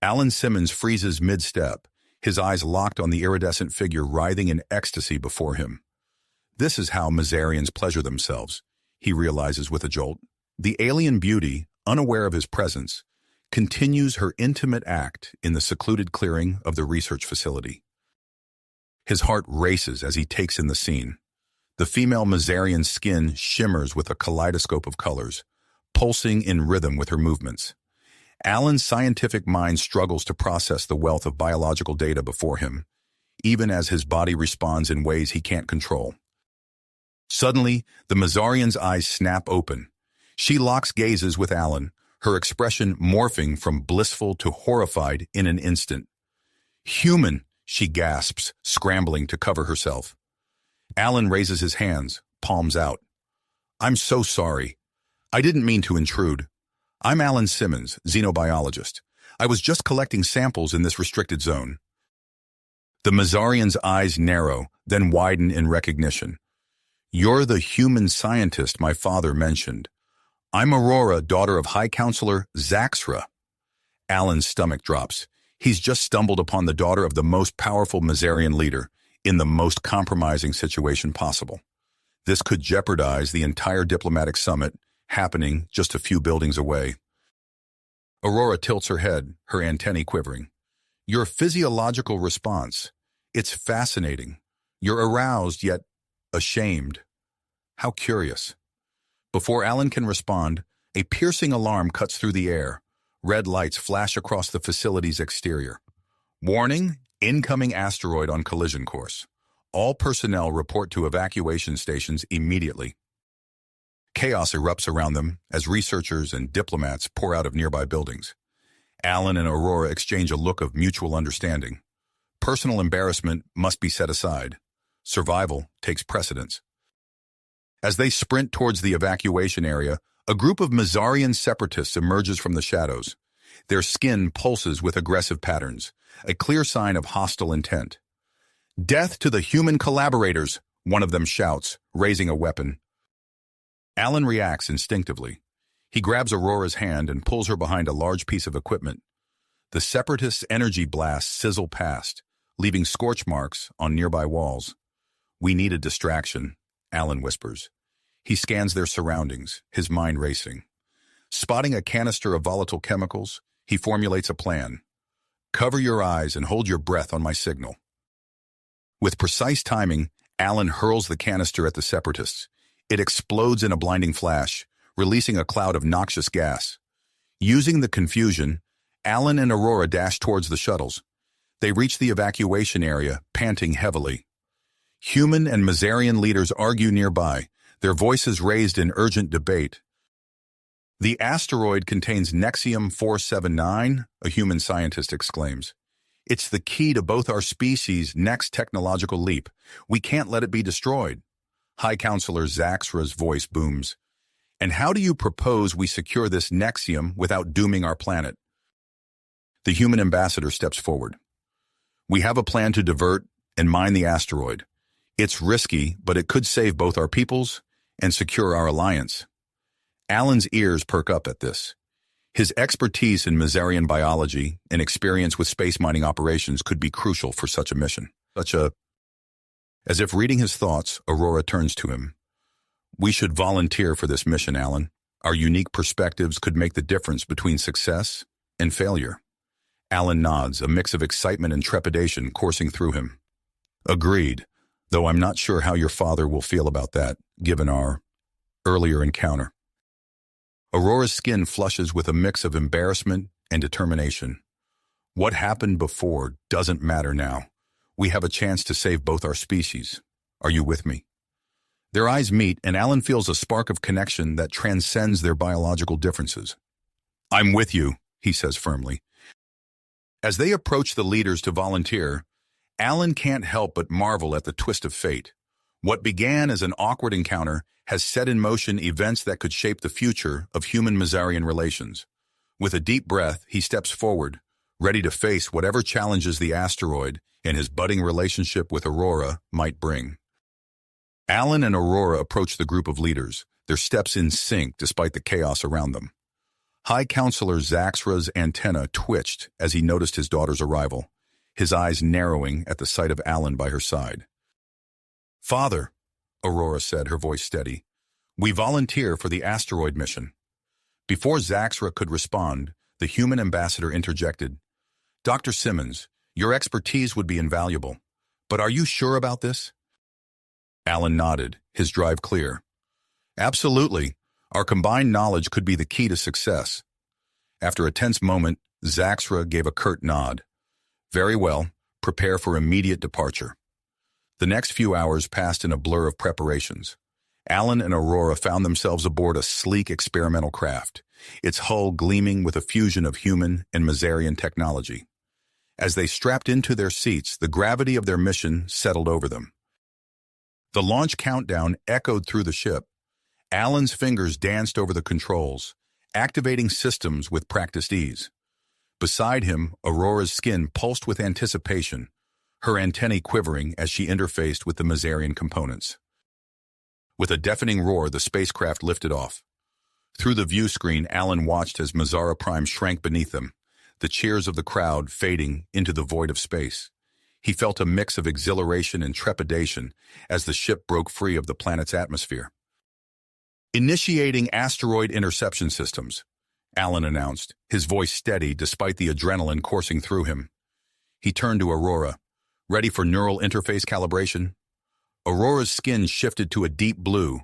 Alan Simmons freezes mid-step, his eyes locked on the iridescent figure writhing in ecstasy before him. This is how Mazarians pleasure themselves, he realizes with a jolt. The alien beauty, unaware of his presence, continues her intimate act in the secluded clearing of the research facility. His heart races as he takes in the scene. The female Mazarian's skin shimmers with a kaleidoscope of colors, pulsing in rhythm with her movements. Alan's scientific mind struggles to process the wealth of biological data before him, even as his body responds in ways he can't control. Suddenly, the Mazarian's eyes snap open. She locks gazes with Alan, her expression morphing from blissful to horrified in an instant. "Human!" she gasps, scrambling to cover herself. Alan raises his hands, palms out. "I'm so sorry. I didn't mean to intrude. I'm Alan Simmons, xenobiologist. I was just collecting samples in this restricted zone." The Mazarian's eyes narrow, then widen in recognition. "You're the human scientist my father mentioned. I'm Aurora, daughter of High Counselor Zaxra." Alan's stomach drops. He's just stumbled upon the daughter of the most powerful Mazarian leader in the most compromising situation possible. This could jeopardize the entire diplomatic summit happening just a few buildings away. Aurora tilts her head, her antennae quivering. "Your physiological response. It's fascinating. You're aroused yet ashamed. How curious." Before Alan can respond, a piercing alarm cuts through the air. Red lights flash across the facility's exterior. "Warning, incoming asteroid on collision course. All personnel report to evacuation stations immediately." Chaos erupts around them as researchers and diplomats pour out of nearby buildings. Alan and Aurora exchange a look of mutual understanding. Personal embarrassment must be set aside. Survival takes precedence. As they sprint towards the evacuation area, a group of Mazarian separatists emerges from the shadows. Their skin pulses with aggressive patterns, a clear sign of hostile intent. "Death to the human collaborators," one of them shouts, raising a weapon. Alan reacts instinctively. He grabs Aurora's hand and pulls her behind a large piece of equipment. The separatists' energy blasts sizzle past, leaving scorch marks on nearby walls. "We need a distraction," Alan whispers. He scans their surroundings, his mind racing. Spotting a canister of volatile chemicals, he formulates a plan. "Cover your eyes and hold your breath on my signal." With precise timing, Alan hurls the canister at the separatists. It explodes in a blinding flash, releasing a cloud of noxious gas. Using the confusion, Alan and Aurora dash towards the shuttles. They reach the evacuation area, panting heavily. Human and Mazarian leaders argue nearby, their voices raised in urgent debate. "The asteroid contains Nexium-479, a human scientist exclaims. "It's the key to both our species' next technological leap. We can't let it be destroyed." High Counselor Zaxra's voice booms. "And how do you propose we secure this Nexium without dooming our planet?" The human ambassador steps forward. "We have a plan to divert and mine the asteroid. It's risky, but it could save both our peoples and secure our alliance." Alan's ears perk up at this. His expertise in Mazarian biology and experience with space mining operations could be crucial for such a mission. As if reading his thoughts, Aurora turns to him. "We should volunteer for this mission, Alan. Our unique perspectives could make the difference between success and failure." Alan nods, a mix of excitement and trepidation coursing through him. "Agreed, though I'm not sure how your father will feel about that, given our earlier encounter." Aurora's skin flushes with a mix of embarrassment and determination. "What happened before doesn't matter now. We have a chance to save both our species. Are you with me?" Their eyes meet, and Alan feels a spark of connection that transcends their biological differences. "I'm with you," he says firmly. As they approach the leaders to volunteer, Alan can't help but marvel at the twist of fate. What began as an awkward encounter has set in motion events that could shape the future of human-Mazarian relations. With a deep breath, he steps forward, ready to face whatever challenges the asteroid and his budding relationship with Aurora might bring. Alan and Aurora approach the group of leaders, their steps in sync despite the chaos around them. High Counselor Zaxra's antenna twitched as he noticed his daughter's arrival, his eyes narrowing at the sight of Alan by her side. "Father," Aurora said, her voice steady, "we volunteer for the asteroid mission." Before Zaxra could respond, the human ambassador interjected. "Dr. Simmons, your expertise would be invaluable, but are you sure about this?" Alan nodded, his drive clear. "Absolutely. Our combined knowledge could be the key to success." After a tense moment, Zaxra gave a curt nod. "Very well. Prepare for immediate departure." The next few hours passed in a blur of preparations. Alan and Aurora found themselves aboard a sleek experimental craft, its hull gleaming with a fusion of human and Mazarian technology. As they strapped into their seats, the gravity of their mission settled over them. The launch countdown echoed through the ship. Alan's fingers danced over the controls, activating systems with practiced ease. Beside him, Aurora's skin pulsed with anticipation, her antennae quivering as she interfaced with the Mazarian components. With a deafening roar, the spacecraft lifted off. Through the view screen, Alan watched as Mazara Prime shrank beneath them, the cheers of the crowd fading into the void of space. He felt a mix of exhilaration and trepidation as the ship broke free of the planet's atmosphere. "Initiating asteroid interception systems," Alan announced, his voice steady despite the adrenaline coursing through him. He turned to Aurora. "Ready for neural interface calibration?" Aurora's skin shifted to a deep blue,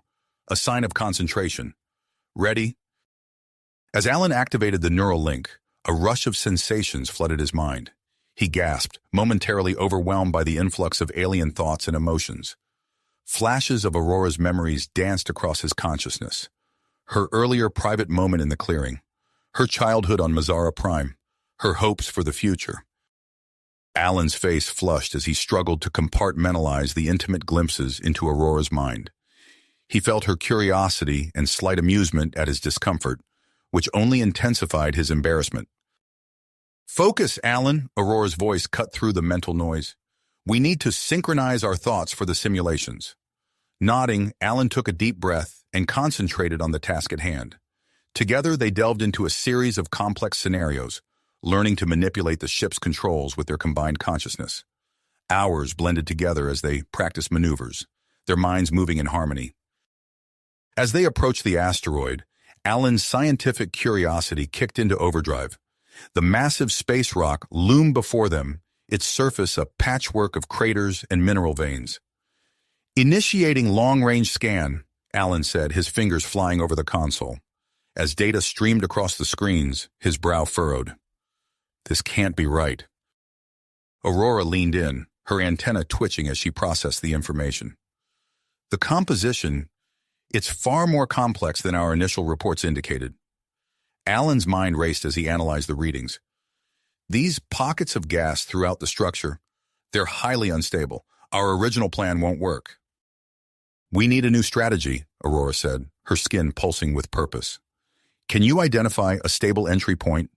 a sign of concentration. "Ready?" As Alan activated the neural link, a rush of sensations flooded his mind. He gasped, momentarily overwhelmed by the influx of alien thoughts and emotions. Flashes of Aurora's memories danced across his consciousness. Her earlier private moment in the clearing, her childhood on Mazara Prime, her hopes for the future. Alan's face flushed as he struggled to compartmentalize the intimate glimpses into Aurora's mind. He felt her curiosity and slight amusement at his discomfort, which only intensified his embarrassment. "Focus, Alan," Aurora's voice cut through the mental noise. "We need to synchronize our thoughts for the simulations." Nodding, Alan took a deep breath and concentrated on the task at hand. Together, they delved into a series of complex scenarios, learning to manipulate the ship's controls with their combined consciousness. Hours blended together as they practiced maneuvers, their minds moving in harmony. As they approached the asteroid, Alan's scientific curiosity kicked into overdrive. The massive space rock loomed before them, its surface a patchwork of craters and mineral veins. "Initiating long-range scan," Alan said, his fingers flying over the console. As data streamed across the screens, his brow furrowed. "This can't be right." Aurora leaned in, her antenna twitching as she processed the information. "The composition, it's far more complex than our initial reports indicated." Alan's mind raced as he analyzed the readings. "These pockets of gas throughout the structure, they're highly unstable. Our original plan won't work." "We need a new strategy," Aurora said, her skin pulsing with purpose. "Can you identify a stable entry point?"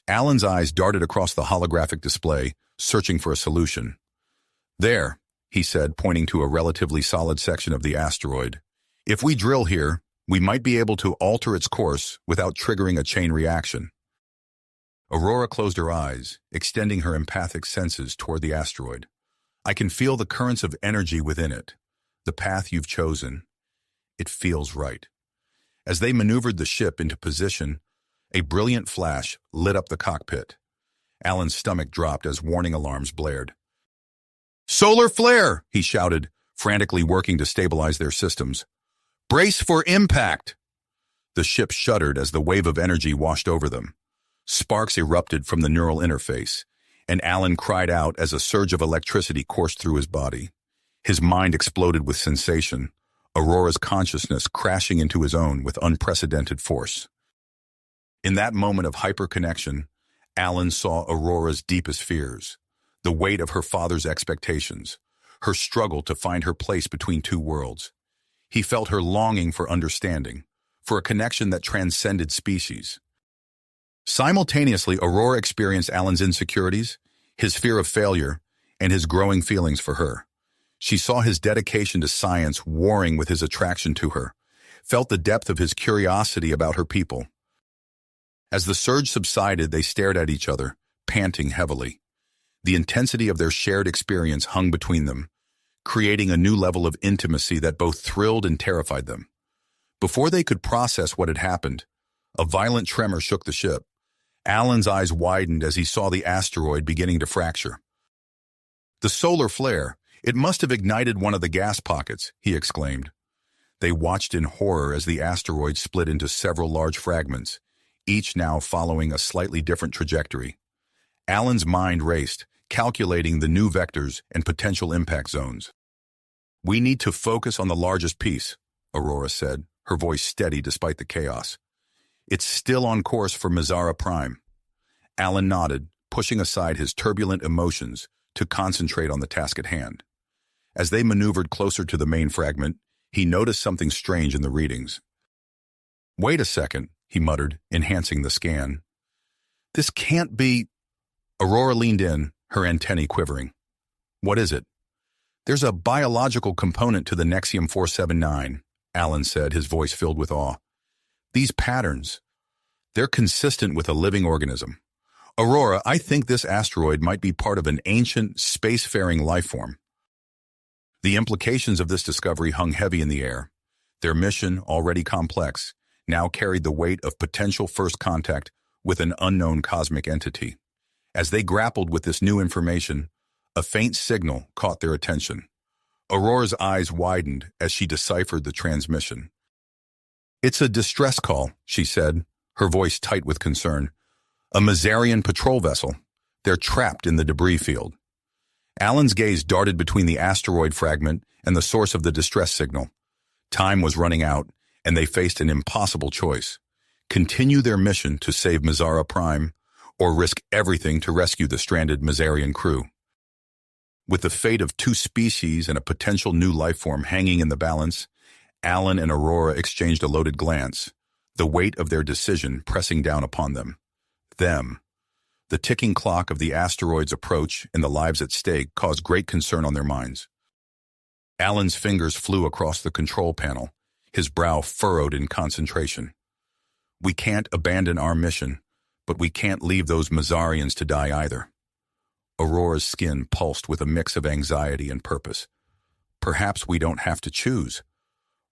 Alan's eyes darted across the holographic display, searching for a solution. "There," he said, pointing to a relatively solid section of the asteroid. "If we drill here, we might be able to alter its course without triggering a chain reaction." Aurora closed her eyes, extending her empathic senses toward the asteroid. "I can feel the currents of energy within it. The path you've chosen. It feels right." As they maneuvered the ship into position, a brilliant flash lit up the cockpit. Alan's stomach dropped as warning alarms blared. "Solar flare!" he shouted, frantically working to stabilize their systems. "Brace for impact!" The ship shuddered as the wave of energy washed over them. Sparks erupted from the neural interface, and Alan cried out as a surge of electricity coursed through his body. His mind exploded with sensation, Aurora's consciousness crashing into his own with unprecedented force. In that moment of hyperconnection, Alan saw Aurora's deepest fears, the weight of her father's expectations, her struggle to find her place between two worlds. He felt her longing for understanding, for a connection that transcended species. Simultaneously, Aurora experienced Alan's insecurities, his fear of failure, and his growing feelings for her. She saw his dedication to science warring with his attraction to her, felt the depth of his curiosity about her people. As the surge subsided, they stared at each other, panting heavily. The intensity of their shared experience hung between them, creating a new level of intimacy that both thrilled and terrified them. Before they could process what had happened, a violent tremor shook the ship. Alan's eyes widened as he saw the asteroid beginning to fracture. "The solar flare! It must have ignited one of the gas pockets," he exclaimed. They watched in horror as the asteroid split into several large fragments, each now following a slightly different trajectory. Alan's mind raced, calculating the new vectors and potential impact zones. "We need to focus on the largest piece," Aurora said, her voice steady despite the chaos. "It's still on course for Mizara Prime." Alan nodded, pushing aside his turbulent emotions to concentrate on the task at hand. As they maneuvered closer to the main fragment, he noticed something strange in the readings. "Wait a second," he muttered, enhancing the scan. "This can't be—" Aurora leaned in, her antennae quivering. "What is it?" "There's a biological component to the Nexium 479, Alan said, his voice filled with awe. "These patterns, they're consistent with a living organism. Aurora, I think this asteroid might be part of an ancient, spacefaring lifeform." The implications of this discovery hung heavy in the air. Their mission, already complex, now carried the weight of potential first contact with an unknown cosmic entity. As they grappled with this new information, a faint signal caught their attention. Aurora's eyes widened as she deciphered the transmission. "It's a distress call," she said, her voice tight with concern. "A Mizarian patrol vessel. They're trapped in the debris field." Alan's gaze darted between the asteroid fragment and the source of the distress signal. Time was running out, and they faced an impossible choice: continue their mission to save Mizara Prime, or risk everything to rescue the stranded Mizarian crew. With the fate of two species and a potential new lifeform hanging in the balance, Alan and Aurora exchanged a loaded glance, the weight of their decision pressing down upon them. The ticking clock of the asteroid's approach and the lives at stake caused great concern on their minds. Alan's fingers flew across the control panel, his brow furrowed in concentration. "We can't abandon our mission, but we can't leave those Mizarians to die either." Aurora's skin pulsed with a mix of anxiety and purpose. "Perhaps we don't have to choose.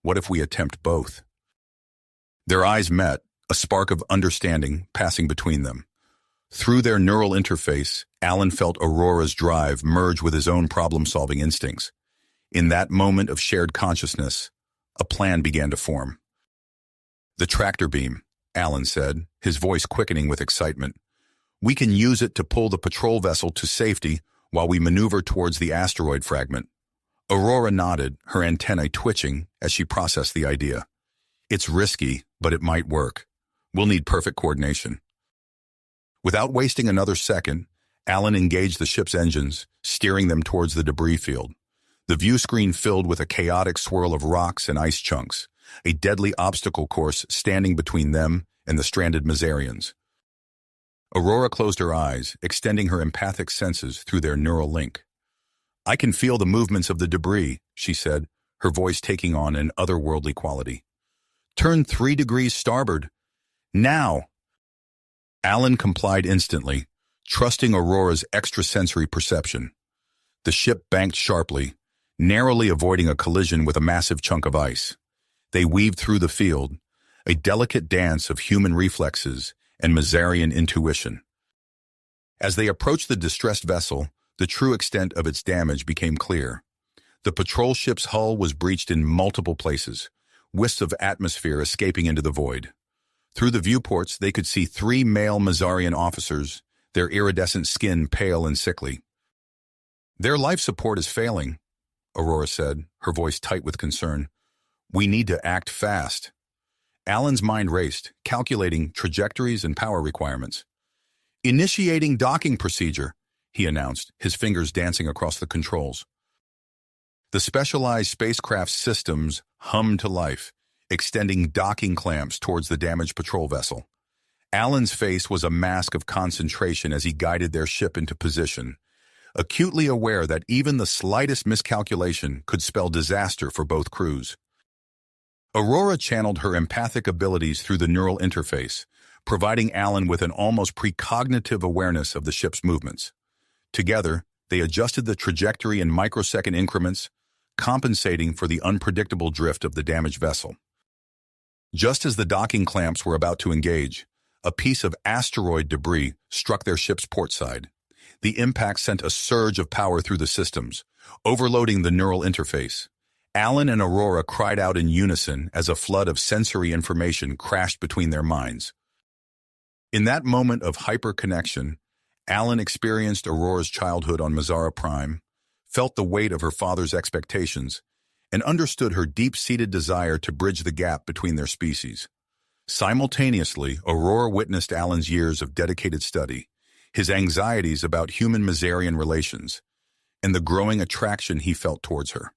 What if we attempt both?" Their eyes met, a spark of understanding passing between them. Through their neural interface, Alan felt Aurora's drive merge with his own problem-solving instincts. In that moment of shared consciousness, a plan began to form. "The tractor beam," Alan said, his voice quickening with excitement. "We can use it to pull the patrol vessel to safety while we maneuver towards the asteroid fragment." Aurora nodded, her antennae twitching as she processed the idea. "It's risky, but it might work. We'll need perfect coordination." Without wasting another second, Alan engaged the ship's engines, steering them towards the debris field. The view screen filled with a chaotic swirl of rocks and ice chunks, a deadly obstacle course standing between them and the stranded Mizarians. Aurora closed her eyes, extending her empathic senses through their neural link. "I can feel the movements of the debris," she said, her voice taking on an otherworldly quality. "Turn 3 degrees starboard. Now!" Alan complied instantly, trusting Aurora's extrasensory perception. The ship banked sharply, narrowly avoiding a collision with a massive chunk of ice. They weaved through the field, a delicate dance of human reflexes and Mizarian intuition. As they approached the distressed vessel, the true extent of its damage became clear. The patrol ship's hull was breached in multiple places, wisps of atmosphere escaping into the void. Through the viewports, they could see 3 male Mizarian officers, their iridescent skin pale and sickly. "Their life support is failing," Aurora said, her voice tight with concern. "We need to act fast." Alan's mind raced, calculating trajectories and power requirements. "Initiating docking procedure," he announced, his fingers dancing across the controls. The specialized spacecraft systems hummed to life, extending docking clamps towards the damaged patrol vessel. Alan's face was a mask of concentration as he guided their ship into position, acutely aware that even the slightest miscalculation could spell disaster for both crews. Aurora channeled her empathic abilities through the neural interface, providing Alan with an almost precognitive awareness of the ship's movements. Together, they adjusted the trajectory in microsecond increments, compensating for the unpredictable drift of the damaged vessel. Just as the docking clamps were about to engage, a piece of asteroid debris struck their ship's port side. The impact sent a surge of power through the systems, overloading the neural interface. Alan and Aurora cried out in unison as a flood of sensory information crashed between their minds. In that moment of hyper-connection, Alan experienced Aurora's childhood on Mazara Prime, felt the weight of her father's expectations, and understood her deep-seated desire to bridge the gap between their species. Simultaneously, Aurora witnessed Alan's years of dedicated study, his anxieties about human Mazarian relations, and the growing attraction he felt towards her.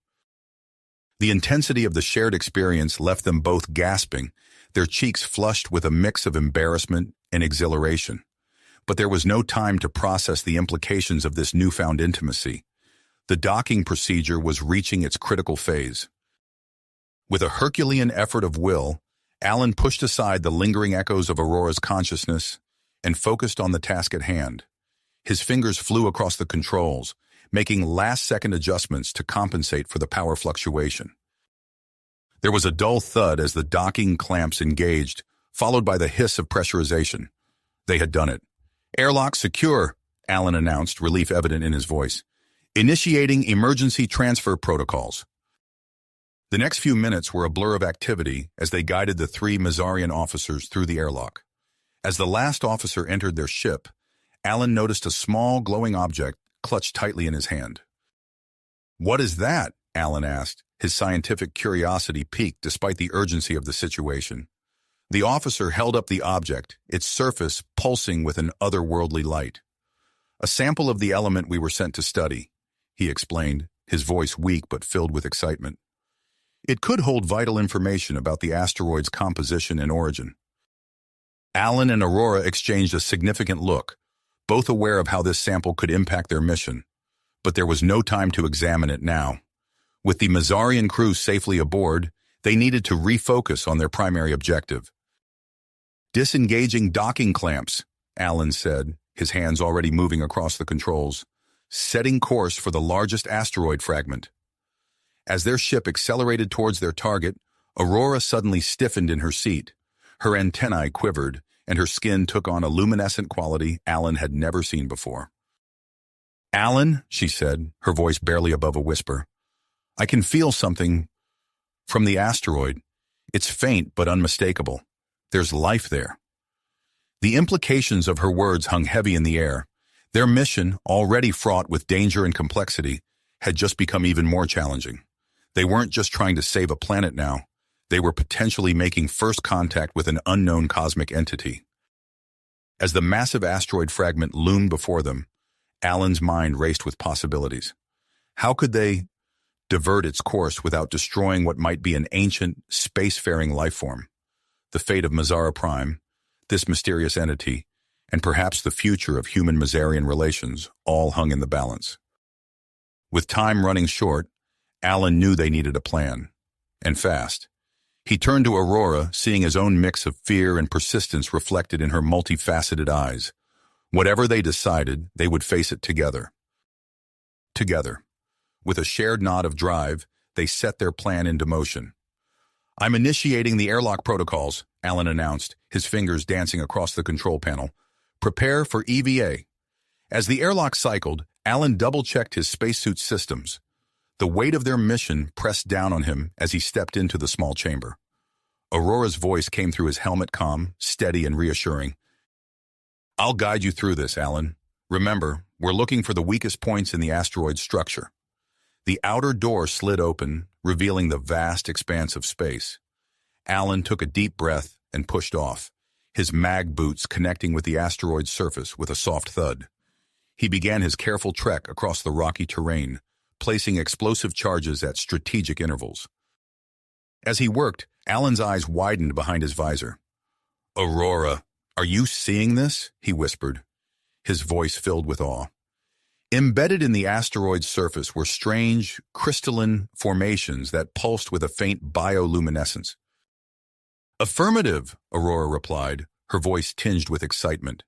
The intensity of the shared experience left them both gasping, their cheeks flushed with a mix of embarrassment and exhilaration. But there was no time to process the implications of this newfound intimacy. The docking procedure was reaching its critical phase. With a Herculean effort of will, Alan pushed aside the lingering echoes of Aurora's consciousness and focused on the task at hand. His fingers flew across the controls, making last-second adjustments to compensate for the power fluctuation. There was a dull thud as the docking clamps engaged, followed by the hiss of pressurization. They had done it. "Airlock secure," Alan announced, relief evident in his voice. "Initiating emergency transfer protocols." The next few minutes were a blur of activity as they guided the three Mazarian officers through the airlock. As the last officer entered their ship, Alan noticed a small, glowing object clutched tightly in his hand. "What is that?" Alan asked, his scientific curiosity piqued despite the urgency of the situation. The officer held up the object, its surface pulsing with an otherworldly light. "A sample of the element we were sent to study," he explained, his voice weak but filled with excitement. "It could hold vital information about the asteroid's composition and origin." Alan and Aurora exchanged a significant look, both aware of how this sample could impact their mission. But there was no time to examine it now. With the Mazarian crew safely aboard, they needed to refocus on their primary objective. "Disengaging docking clamps," Alan said, his hands already moving across the controls, setting course for the largest asteroid fragment. As their ship accelerated towards their target, Aurora suddenly stiffened in her seat. Her antennae quivered, and her skin took on a luminescent quality Alan had never seen before. "Alan," she said, her voice barely above a whisper, "I can feel something from the asteroid. It's faint but unmistakable. There's life there." The implications of her words hung heavy in the air. Their mission, already fraught with danger and complexity, had just become even more challenging. They weren't just trying to save a planet now. They were potentially making first contact with an unknown cosmic entity. As the massive asteroid fragment loomed before them, Alan's mind raced with possibilities. How could they divert its course without destroying what might be an ancient, spacefaring lifeform? The fate of Mazara Prime, this mysterious entity, and perhaps the future of human-Mazarian relations all hung in the balance. With time running short, Alan knew they needed a plan, and fast. He turned to Aurora, seeing his own mix of fear and persistence reflected in her multifaceted eyes. Whatever they decided, they would face it together. Together. With a shared nod of drive, they set their plan into motion. "I'm initiating the airlock protocols," Alan announced, his fingers dancing across the control panel. "Prepare for EVA." As the airlock cycled, Alan double-checked his spacesuit systems. The weight of their mission pressed down on him as he stepped into the small chamber. Aurora's voice came through his helmet, calm, steady, and reassuring. "I'll guide you through this, Alan. Remember, we're looking for the weakest points in the asteroid's structure." The outer door slid open, revealing the vast expanse of space. Alan took a deep breath and pushed off, his mag boots connecting with the asteroid's surface with a soft thud. He began his careful trek across the rocky terrain, placing explosive charges at strategic intervals. As he worked, Alan's eyes widened behind his visor. "Aurora, are you seeing this?" he whispered, his voice filled with awe. Embedded in the asteroid's surface were strange, crystalline formations that pulsed with a faint bioluminescence. "Affirmative," Aurora replied, her voice tinged with excitement.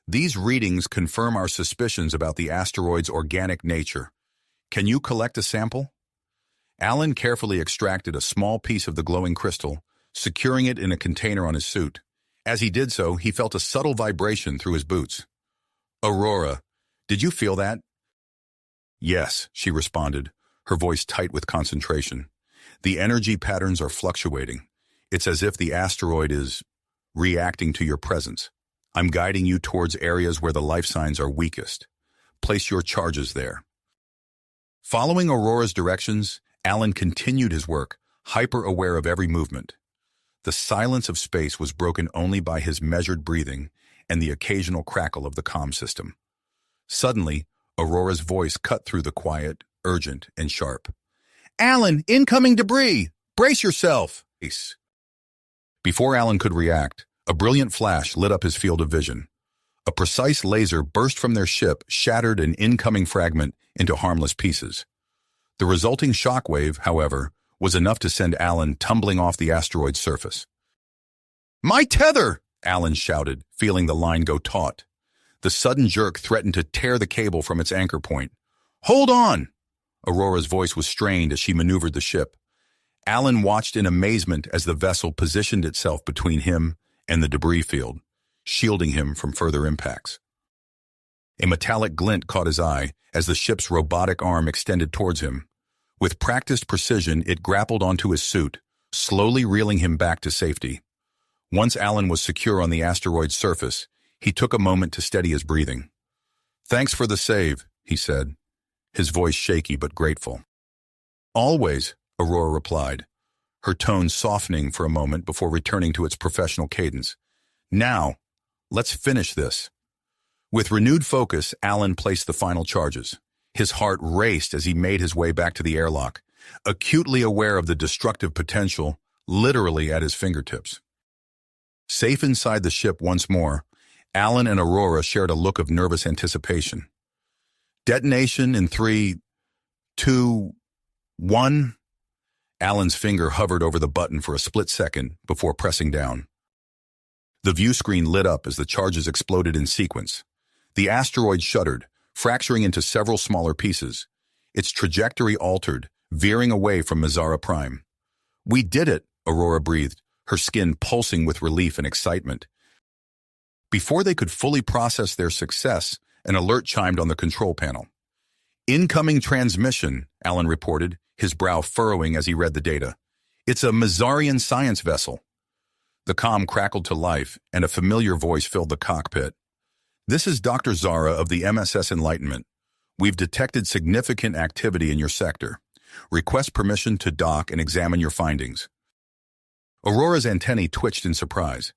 "These readings confirm our suspicions about the asteroid's organic nature. Can you collect a sample?" Alan carefully extracted a small piece of the glowing crystal, securing it in a container on his suit. As he did so, he felt a subtle vibration through his boots. "Aurora, did you feel that?" "Yes," she responded, her voice tight with concentration. "The energy patterns are fluctuating. It's as if the asteroid is reacting to your presence. I'm guiding you towards areas where the life signs are weakest. Place your charges there." Following Aurora's directions, Alan continued his work, hyper-aware of every movement. The silence of space was broken only by his measured breathing and the occasional crackle of the comm system. Suddenly, Aurora's voice cut through the quiet, urgent, and sharp. "Alan, incoming debris! Brace yourself!" Before Alan could react, a brilliant flash lit up his field of vision. A precise laser burst from their ship, shattered an incoming fragment into harmless pieces. The resulting shockwave, however, was enough to send Alan tumbling off the asteroid's surface. "My tether!" Alan shouted, feeling the line go taut. The sudden jerk threatened to tear the cable from its anchor point. "Hold on!" Aurora's voice was strained as she maneuvered the ship. Alan watched in amazement as the vessel positioned itself between him and the debris field, shielding him from further impacts. A metallic glint caught his eye as the ship's robotic arm extended towards him. With practiced precision, it grappled onto his suit, slowly reeling him back to safety. Once Alan was secure on the asteroid's surface, he took a moment to steady his breathing. "Thanks for the save," he said, his voice shaky but grateful. "Always," Aurora replied, her tone softening for a moment before returning to its professional cadence. "Now, let's finish this." With renewed focus, Alan placed the final charges. His heart raced as he made his way back to the airlock, acutely aware of the destructive potential literally at his fingertips. Safe inside the ship once more, Alan and Aurora shared a look of nervous anticipation. "Detonation in 3, 2, 1. Alan's finger hovered over the button for a split second before pressing down. The view screen lit up as the charges exploded in sequence. The asteroid shuddered, fracturing into several smaller pieces. Its trajectory altered, veering away from Mazara Prime. "We did it," Aurora breathed, her skin pulsing with relief and excitement. Before they could fully process their success, an alert chimed on the control panel. "Incoming transmission," Alan reported, his brow furrowing as he read the data. "It's a Mazarian science vessel." The comm crackled to life, and a familiar voice filled the cockpit. "This is Dr. Zara of the MSS Enlightenment. We've detected significant activity in your sector. Request permission to dock and examine your findings." Aurora's antennae twitched in surprise.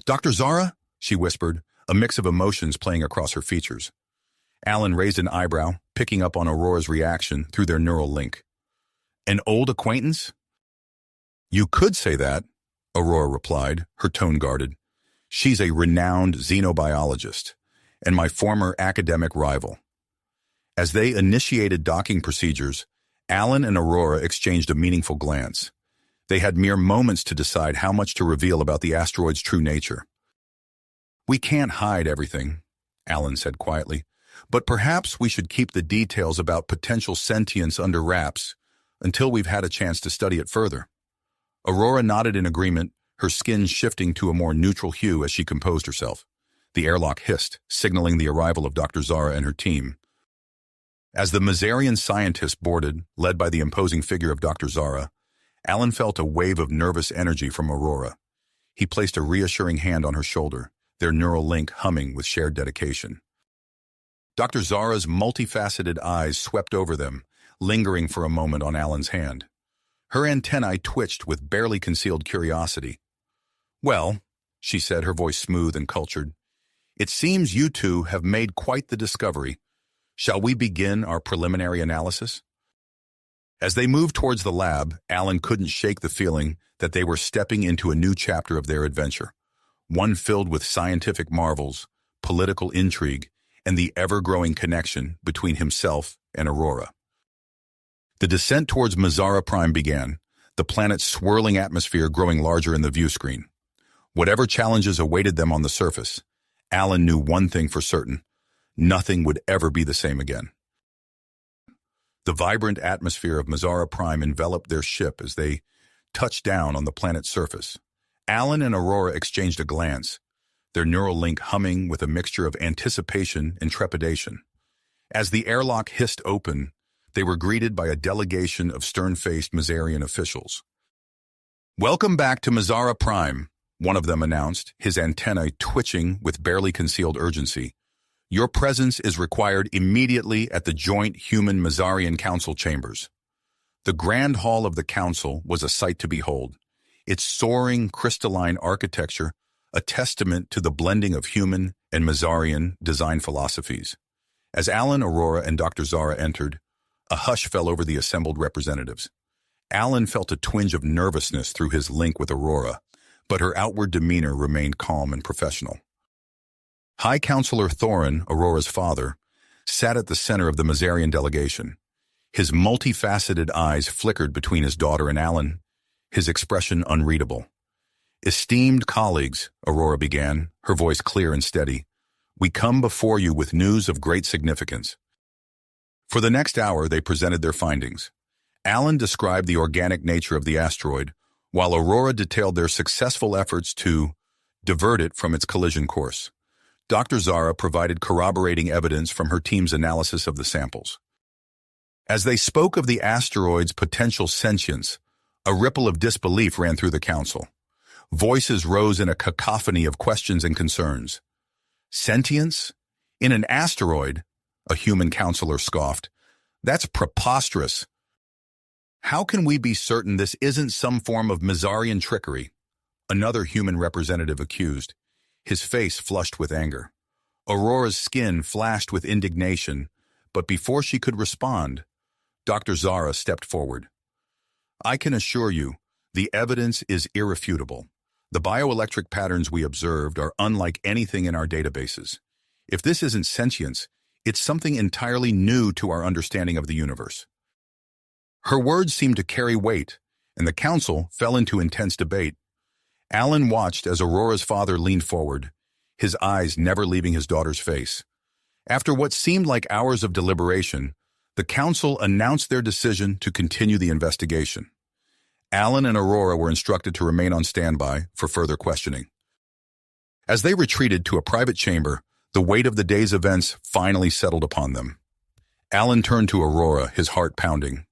"Dr. Zara?" she whispered, a mix of emotions playing across her features. Alan raised an eyebrow, picking up on Aurora's reaction through their neural link. "An old acquaintance?" "You could say that," Aurora replied, her tone guarded. "She's a renowned xenobiologist, and my former academic rival." As they initiated docking procedures, Alan and Aurora exchanged a meaningful glance. They had mere moments to decide how much to reveal about the asteroid's true nature. "We can't hide everything," Alan said quietly, "but perhaps we should keep the details about potential sentience under wraps until we've had a chance to study it further." Aurora nodded in agreement, her skin shifting to a more neutral hue as she composed herself. The airlock hissed, signaling the arrival of Dr. Zara and her team. As the Mazarian scientists boarded, led by the imposing figure of Dr. Zara, Alan felt a wave of nervous energy from Aurora. He placed a reassuring hand on her shoulder, their neural link humming with shared dedication. Dr. Zara's multifaceted eyes swept over them, lingering for a moment on Alan's hand. Her antennae twitched with barely concealed curiosity. "Well," she said, her voice smooth and cultured, "it seems you two have made quite the discovery. Shall we begin our preliminary analysis?" As they moved towards the lab, Alan couldn't shake the feeling that they were stepping into a new chapter of their adventure, one filled with scientific marvels, political intrigue, and the ever-growing connection between himself and Aurora. The descent towards Mazara Prime began, the planet's swirling atmosphere growing larger in the view screen. Whatever challenges awaited them on the surface, Alan knew one thing for certain: nothing would ever be the same again. The vibrant atmosphere of Mazara Prime enveloped their ship as they touched down on the planet's surface. Alan and Aurora exchanged a glance, their neural link humming with a mixture of anticipation and trepidation. As the airlock hissed open, they were greeted by a delegation of stern-faced Mazarian officials. "Welcome back to Mazara Prime," one of them announced, his antennae twitching with barely concealed urgency. "Your presence is required immediately at the joint Human-Mazarian Council chambers." The Grand Hall of the Council was a sight to behold, its soaring crystalline architecture a testament to the blending of human and Mazarian design philosophies. As Alan, Aurora, and Dr. Zara entered, a hush fell over the assembled representatives. Alan felt a twinge of nervousness through his link with Aurora, but her outward demeanor remained calm and professional. High Counselor Thorin, Aurora's father, sat at the center of the Mazarian delegation. His multifaceted eyes flickered between his daughter and Alan, his expression unreadable. "Esteemed colleagues," Aurora began, her voice clear and steady, "we come before you with news of great significance." For the next hour, they presented their findings. Alan described the organic nature of the asteroid, while Aurora detailed their successful efforts to divert it from its collision course. Dr. Zara provided corroborating evidence from her team's analysis of the samples. As they spoke of the asteroid's potential sentience, a ripple of disbelief ran through the council. Voices rose in a cacophony of questions and concerns. "Sentience? In an asteroid?" a human counselor scoffed. "That's preposterous. How can we be certain this isn't some form of Mazarian trickery?" another human representative accused, his face flushed with anger. Aurora's skin flashed with indignation, but before she could respond, Dr. Zara stepped forward. "I can assure you, the evidence is irrefutable. The bioelectric patterns we observed are unlike anything in our databases. If this isn't sentience, it's something entirely new to our understanding of the universe." Her words seemed to carry weight, and the council fell into intense debate. Alan watched as Aurora's father leaned forward, his eyes never leaving his daughter's face. After what seemed like hours of deliberation, the council announced their decision to continue the investigation. Alan and Aurora were instructed to remain on standby for further questioning. As they retreated to a private chamber, the weight of the day's events finally settled upon them. Alan turned to Aurora, his heart pounding.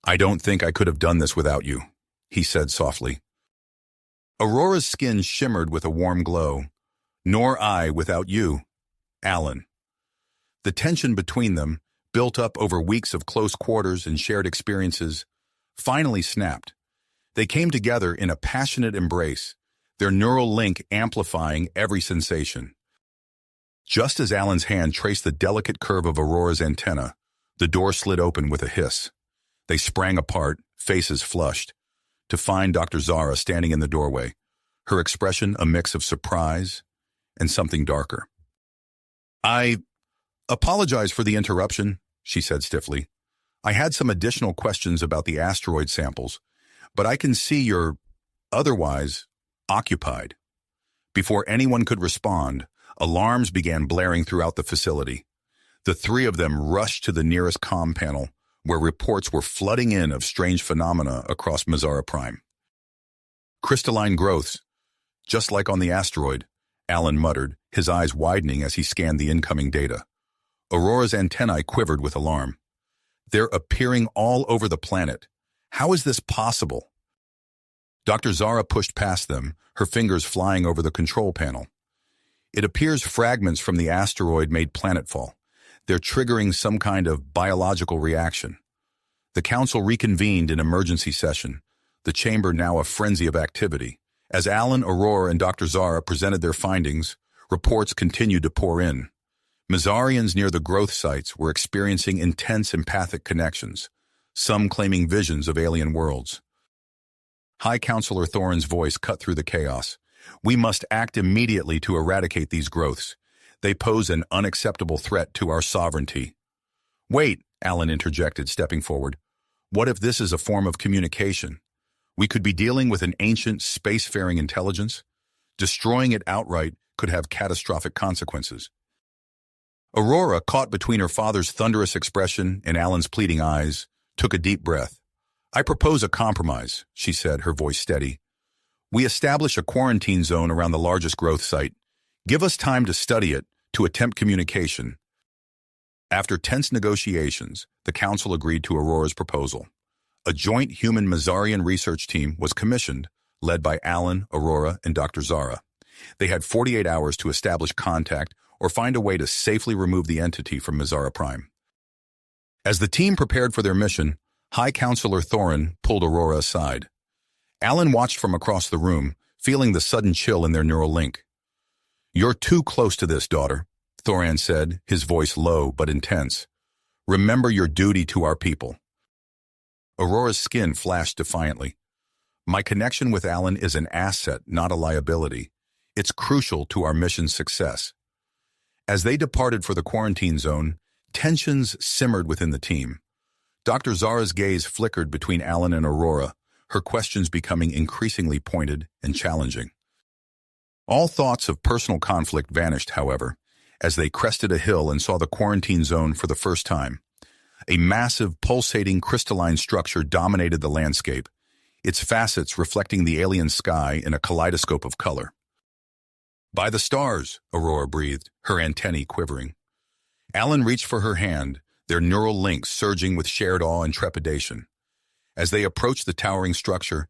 "I don't think I could have done this without you," he said softly. Aurora's skin shimmered with a warm glow. "Nor I without you, Alan." The tension between them, built up over weeks of close quarters and shared experiences, finally snapped. They came together in a passionate embrace, their neural link amplifying every sensation. Just as Alan's hand traced the delicate curve of Aurora's antenna, the door slid open with a hiss. They sprang apart, faces flushed, to find Dr. Zara standing in the doorway, her expression a mix of surprise and something darker. "I apologize for the interruption," she said stiffly. "I had some additional questions about the asteroid samples, but I can see you're otherwise occupied." Before anyone could respond, alarms began blaring throughout the facility. The three of them rushed to the nearest comm panel, where reports were flooding in of strange phenomena across Mazara Prime. "Crystalline growths, just like on the asteroid," Alan muttered, his eyes widening as he scanned the incoming data. Aurora's antennae quivered with alarm. "They're appearing all over the planet. How is this possible?" Dr. Zara pushed past them, her fingers flying over the control panel. "It appears fragments from the asteroid made planetfall. They're triggering some kind of biological reaction." The council reconvened in emergency session, the chamber now a frenzy of activity. As Alan, Aurora, and Dr. Zara presented their findings, reports continued to pour in. Mazarians near the growth sites were experiencing intense empathic connections, some claiming visions of alien worlds. High Counselor Thorin's voice cut through the chaos. "We must act immediately to eradicate these growths. They pose an unacceptable threat to our sovereignty." "Wait," Alan interjected, stepping forward. "What if this is a form of communication? We could be dealing with an ancient, spacefaring intelligence? Destroying it outright could have catastrophic consequences. Aurora, caught between her father's thunderous expression and Alan's pleading eyes, took a deep breath. "I propose a compromise," she said, her voice steady. "We establish a quarantine zone around the largest growth site. Give us time to study it, to attempt communication." After tense negotiations, the council agreed to Aurora's proposal. A joint human Mazarian research team was commissioned, led by Alan, Aurora, and Dr. Zara. They had 48 hours to establish contact or find a way to safely remove the entity from Mazara Prime. As the team prepared for their mission, High Counselor Thorin pulled Aurora aside. Alan watched from across the room, feeling the sudden chill in their neural link. "You're too close to this, daughter," Thorin said, his voice low but intense. "Remember your duty to our people." Aurora's skin flashed defiantly. "My connection with Alan is an asset, not a liability. It's crucial to our mission's success." As they departed for the quarantine zone, tensions simmered within the team. Dr. Zara's gaze flickered between Alan and Aurora, her questions becoming increasingly pointed and challenging. All thoughts of personal conflict vanished, however, as they crested a hill and saw the quarantine zone for the first time. A massive, pulsating, crystalline structure dominated the landscape, its facets reflecting the alien sky in a kaleidoscope of color. "By the stars," Aurora breathed, her antennae quivering. Alan reached for her hand, their neural links surging with shared awe and trepidation. As they approached the towering structure,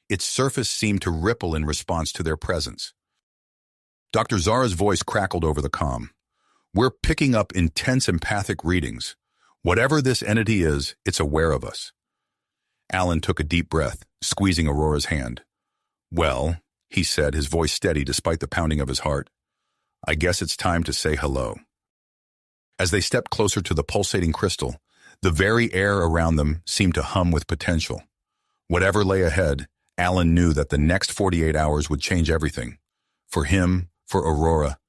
its surface seemed to ripple in response to their presence. Dr. Zara's voice crackled over the comm. "We're picking up intense empathic readings. Whatever this entity is, it's aware of us." Alan took a deep breath, squeezing Aurora's hand. "Well," he said, his voice steady despite the pounding of his heart, "I guess it's time to say hello." As they stepped closer to the pulsating crystal, the very air around them seemed to hum with potential. Whatever lay ahead, Alan knew that the next 48 hours would change everything. For him, for Aurora,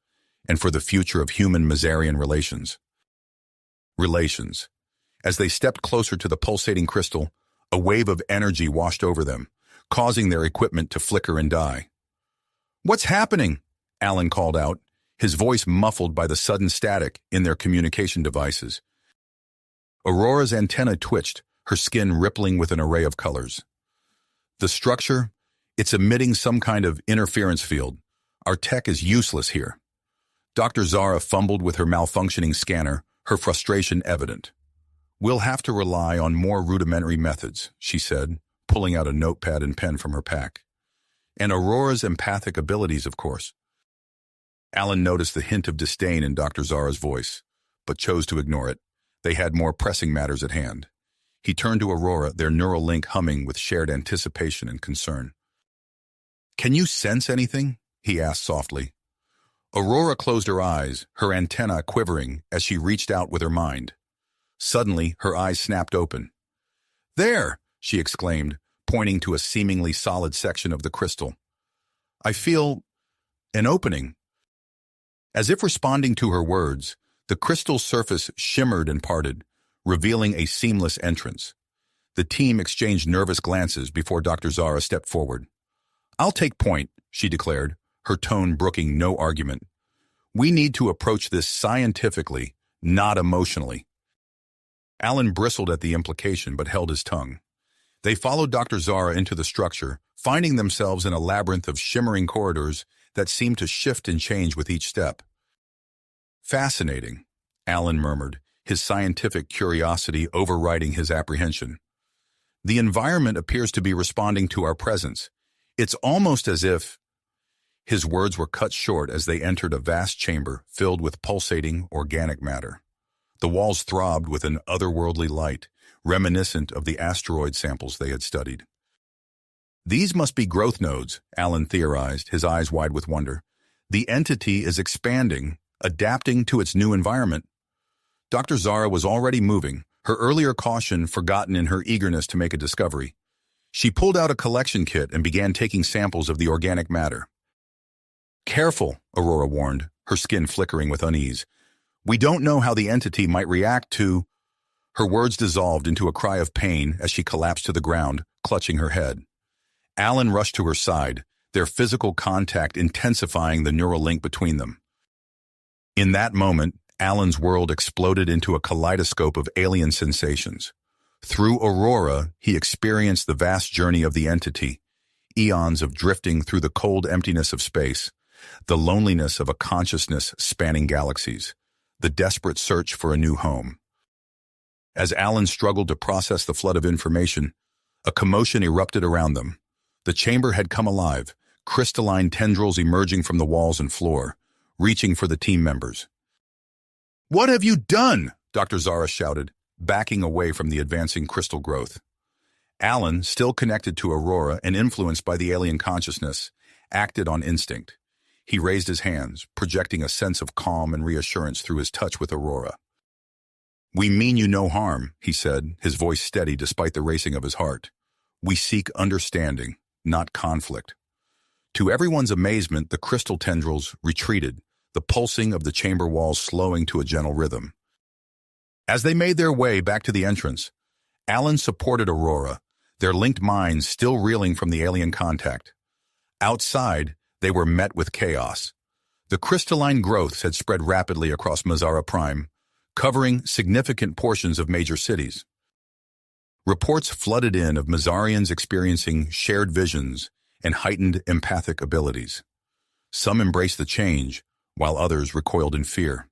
and for the future of human Mazarian relations. As they stepped closer to the pulsating crystal, a wave of energy washed over them, causing their equipment to flicker and die. "What's happening?" Alan called out, his voice muffled by the sudden static in their communication devices. Aurora's antenna twitched, her skin rippling with an array of colors. "The structure? It's emitting some kind of interference field. Our tech is useless here." Dr. Zara fumbled with her malfunctioning scanner, her frustration evident. "We'll have to rely on more rudimentary methods," she said, pulling out a notepad and pen from her pack. "And Aurora's empathic abilities, of course." Alan noticed the hint of disdain in Dr. Zara's voice, but chose to ignore it. They had more pressing matters at hand. He turned to Aurora, their neural link humming with shared anticipation and concern. "Can you sense anything?" he asked softly. Aurora closed her eyes, her antenna quivering as she reached out with her mind. Suddenly, her eyes snapped open. "There!" she exclaimed, pointing to a seemingly solid section of the crystal. "I feel an opening." As if responding to her words, the crystal's surface shimmered and parted, revealing a seamless entrance. The team exchanged nervous glances before Dr. Zara stepped forward. "I'll take point," she declared, her tone brooking no argument. "We need to approach this scientifically, not emotionally." Alan bristled at the implication but held his tongue. They followed Dr. Zara into the structure, finding themselves in a labyrinth of shimmering corridors that seemed to shift and change with each step. "Fascinating," Alan murmured, his scientific curiosity overriding his apprehension. "The environment appears to be responding to our presence. It's almost as if—" His words were cut short as they entered a vast chamber filled with pulsating organic matter. The walls throbbed with an otherworldly light, reminiscent of the asteroid samples they had studied. "These must be growth nodes," Alan theorized, his eyes wide with wonder. "The entity is expanding, adapting to its new environment." Dr. Zara was already moving, her earlier caution forgotten in her eagerness to make a discovery. She pulled out a collection kit and began taking samples of the organic matter. "Careful," Aurora warned, her skin flickering with unease. "We don't know how the entity might react to—" Her words dissolved into a cry of pain as she collapsed to the ground, clutching her head. Alan rushed to her side, their physical contact intensifying the neural link between them. In that moment, Alan's world exploded into a kaleidoscope of alien sensations. Through Aurora, he experienced the vast journey of the entity, eons of drifting through the cold emptiness of space, the loneliness of a consciousness spanning galaxies, the desperate search for a new home. As Alan struggled to process the flood of information, a commotion erupted around them. The chamber had come alive, crystalline tendrils emerging from the walls and floor, reaching for the team members. "What have you done?" Dr. Zara shouted, backing away from the advancing crystal growth. Alan, still connected to Aurora and influenced by the alien consciousness, acted on instinct. He raised his hands, projecting a sense of calm and reassurance through his touch with Aurora. "We mean you no harm," he said, his voice steady despite the racing of his heart. "We seek understanding, not conflict." To everyone's amazement, the crystal tendrils retreated, the pulsing of the chamber walls slowing to a gentle rhythm. As they made their way back to the entrance, Alan supported Aurora, their linked minds still reeling from the alien contact. Outside, they were met with chaos. The crystalline growths had spread rapidly across Mazara Prime, covering significant portions of major cities. Reports flooded in of Mazarians experiencing shared visions and heightened empathic abilities. Some embraced the change, while others recoiled in fear.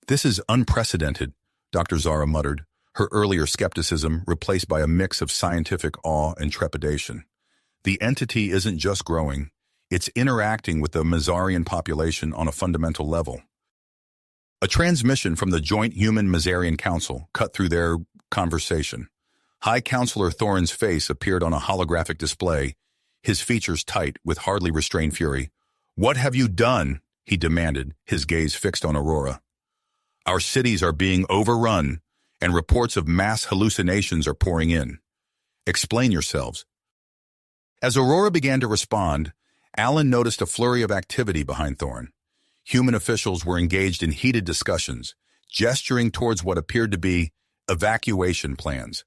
"This is unprecedented," Dr. Zara muttered, her earlier skepticism replaced by a mix of scientific awe and trepidation. The entity isn't just growing, it's interacting with the Mazarian population on a fundamental level. A transmission from the Joint Human-Mazarian Council cut through their conversation. High Counselor Thorin's face appeared on a holographic display, his features tight with hardly restrained fury. "What have you done?" he demanded, his gaze fixed on Aurora. "Our cities are being overrun, and reports of mass hallucinations are pouring in. Explain yourselves." As Aurora began to respond, Alan noticed a flurry of activity behind Thorin. Human officials were engaged in heated discussions, gesturing towards what appeared to be evacuation plans.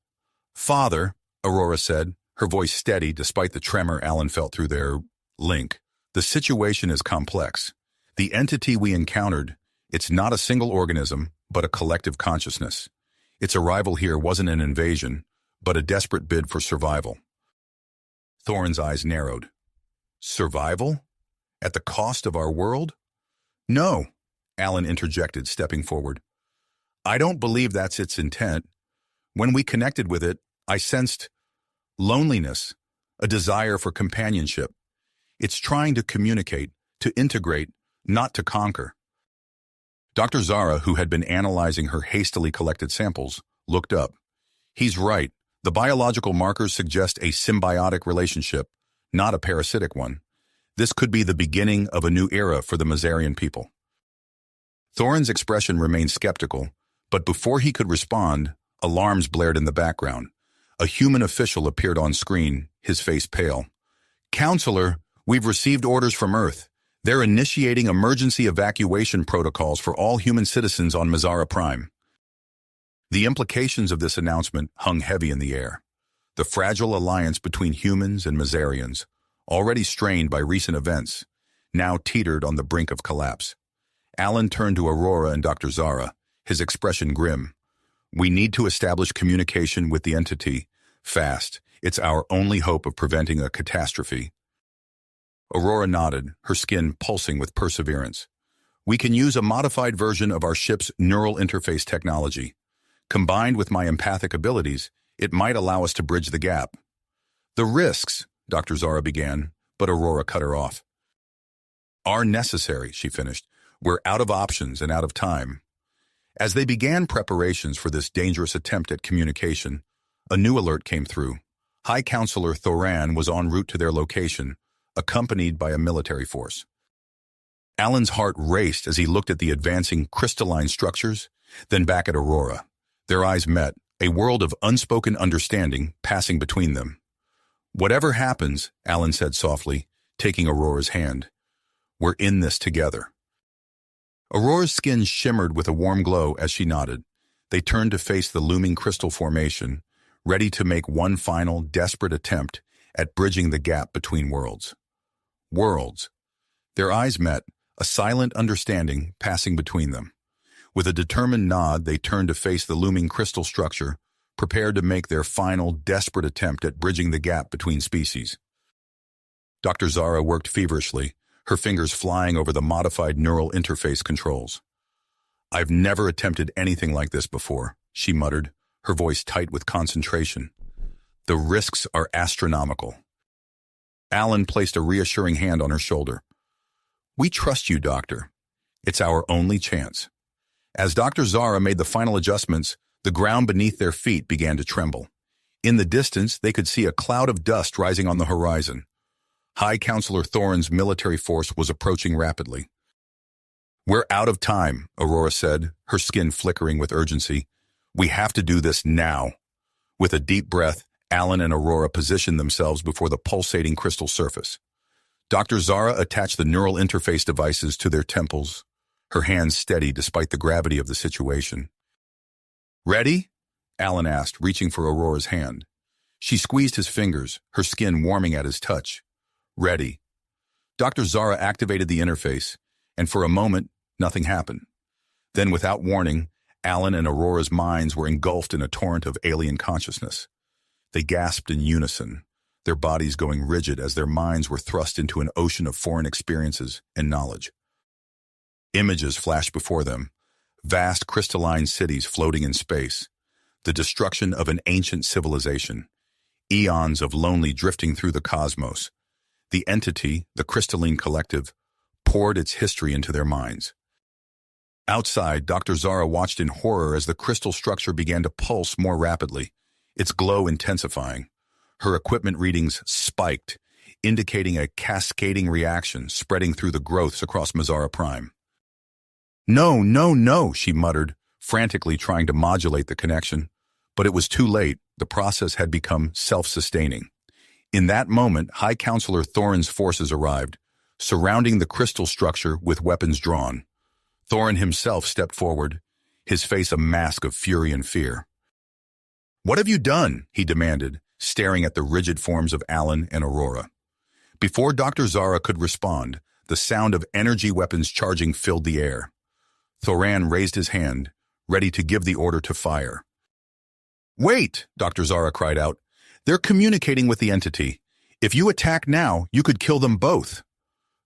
"Father," Aurora said, her voice steady despite the tremor Alan felt through their link, "the situation is complex. The entity we encountered, it's not a single organism, but a collective consciousness. Its arrival here wasn't an invasion, but a desperate bid for survival." Thorin's eyes narrowed. "Survival? At the cost of our world?" "No," Alan interjected, stepping forward. "I don't believe that's its intent. When we connected with it, I sensed loneliness, a desire for companionship. It's trying to communicate, to integrate, not to conquer." Dr. Zara, who had been analyzing her hastily collected samples, looked up. "He's right. The biological markers suggest a symbiotic relationship, not a parasitic one. This could be the beginning of a new era for the Mazarian people." Thorin's expression remained skeptical, but before he could respond, alarms blared in the background. A human official appeared on screen, his face pale. "Counselor, we've received orders from Earth. They're initiating emergency evacuation protocols for all human citizens on Mazara Prime." The implications of this announcement hung heavy in the air. The fragile alliance between humans and Mazarians, already strained by recent events, now teetered on the brink of collapse. Alan turned to Aurora and Dr. Zara, his expression grim. "We need to establish communication with the entity, fast. It's our only hope of preventing a catastrophe." Aurora nodded, her skin pulsing with perseverance. "We can use a modified version of our ship's neural interface technology. Combined with my empathic abilities, it might allow us to bridge the gap." "The risks," Dr. Zara began, but Aurora cut her off. "Are necessary," she finished. "We're out of options and out of time." As they began preparations for this dangerous attempt at communication, a new alert came through. High Counselor Thorin was en route to their location, accompanied by a military force. Alan's heart raced as he looked at the advancing crystalline structures, then back at Aurora. Their eyes met, a world of unspoken understanding passing between them. "Whatever happens," Alan said softly, taking Aurora's hand, "we're in this together." Aurora's skin shimmered with a warm glow as she nodded. They turned to face the looming crystal formation, ready to make one final, desperate attempt at bridging the gap between worlds. worlds. Their eyes met, a silent understanding passing between them. With a determined nod, they turned to face the looming crystal structure, prepared to make their final, desperate attempt at bridging the gap between species. Dr. Zara worked feverishly, her fingers flying over the modified neural interface controls. "I've never attempted anything like this before," she muttered, her voice tight with concentration. "The risks are astronomical." Alan placed a reassuring hand on her shoulder. "We trust you, Doctor. It's our only chance." As Dr. Zara made the final adjustments, the ground beneath their feet began to tremble. In the distance, they could see a cloud of dust rising on the horizon. High Counselor Thorin's military force was approaching rapidly. "We're out of time," Aurora said, her skin flickering with urgency. "We have to do this now." With a deep breath, Alan and Aurora positioned themselves before the pulsating crystal surface. Dr. Zara attached the neural interface devices to their temples, her hands steady despite the gravity of the situation. "Ready?" Alan asked, reaching for Aurora's hand. She squeezed his fingers, her skin warming at his touch. "Ready." Dr. Zara activated the interface, and for a moment, nothing happened. Then, without warning, Alan and Aurora's minds were engulfed in a torrent of alien consciousness. They gasped in unison, their bodies going rigid as their minds were thrust into an ocean of foreign experiences and knowledge. Images flashed before them, vast crystalline cities floating in space, the destruction of an ancient civilization, eons of lonely drifting through the cosmos. The entity, the crystalline collective, poured its history into their minds. Outside, Dr. Zara watched in horror as the crystal structure began to pulse more rapidly, its glow intensifying. Her equipment readings spiked, indicating a cascading reaction spreading through the growths across Mazara Prime. "No, no, no," she muttered, frantically trying to modulate the connection. But it was too late. The process had become self-sustaining. In that moment, High Counselor Thorin's forces arrived, surrounding the crystal structure with weapons drawn. Thorin himself stepped forward, his face a mask of fury and fear. "What have you done?" he demanded, staring at the rigid forms of Alan and Aurora. Before Dr. Zara could respond, the sound of energy weapons charging filled the air. Thorin raised his hand, ready to give the order to fire. "Wait!" Dr. Zara cried out. "They're communicating with the entity. If you attack now, you could kill them both."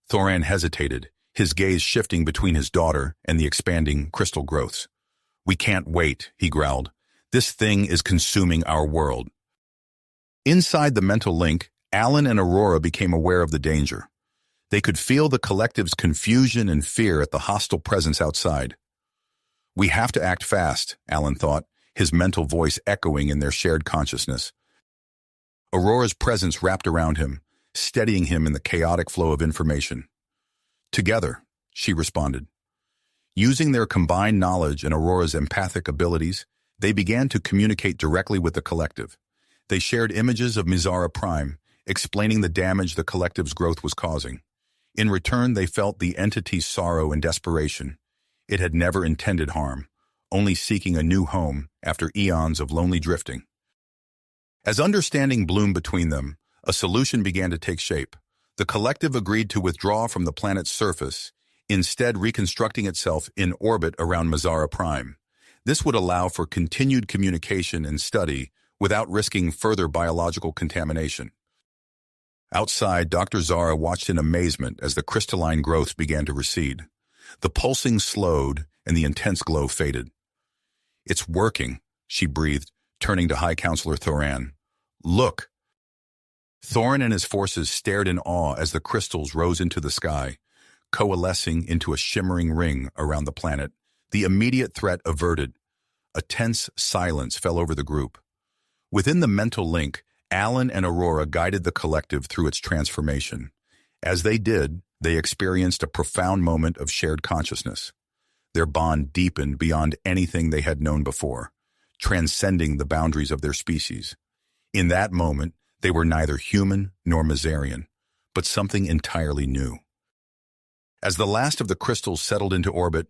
Thorin hesitated, his gaze shifting between his daughter and the expanding crystal growths. "We can't wait," he growled. "This thing is consuming our world." Inside the mental link, Alan and Aurora became aware of the danger. They could feel the collective's confusion and fear at the hostile presence outside. "We have to act fast," Alan thought, his mental voice echoing in their shared consciousness. Aurora's presence wrapped around him, steadying him in the chaotic flow of information. "Together," she responded. Using their combined knowledge and Aurora's empathic abilities, they began to communicate directly with the collective. They shared images of Mazara Prime, explaining the damage the collective's growth was causing. In return, they felt the entity's sorrow and desperation. It had never intended harm, only seeking a new home after eons of lonely drifting. As understanding bloomed between them, a solution began to take shape. The collective agreed to withdraw from the planet's surface, instead reconstructing itself in orbit around Mazara Prime. This would allow for continued communication and study without risking further biological contamination. Outside, Dr. Zara watched in amazement as the crystalline growths began to recede. The pulsing slowed and the intense glow faded. "It's working," she breathed, turning to High Counselor Thorin. "Look." Thorin and his forces stared in awe as the crystals rose into the sky, coalescing into a shimmering ring around the planet. The immediate threat averted. A tense silence fell over the group. Within the mental link, Alan and Aurora guided the collective through its transformation. As they did, they experienced a profound moment of shared consciousness. Their bond deepened beyond anything they had known before, transcending the boundaries of their species. In that moment, they were neither human nor Mazarian, but something entirely new. As the last of the crystals settled into orbit,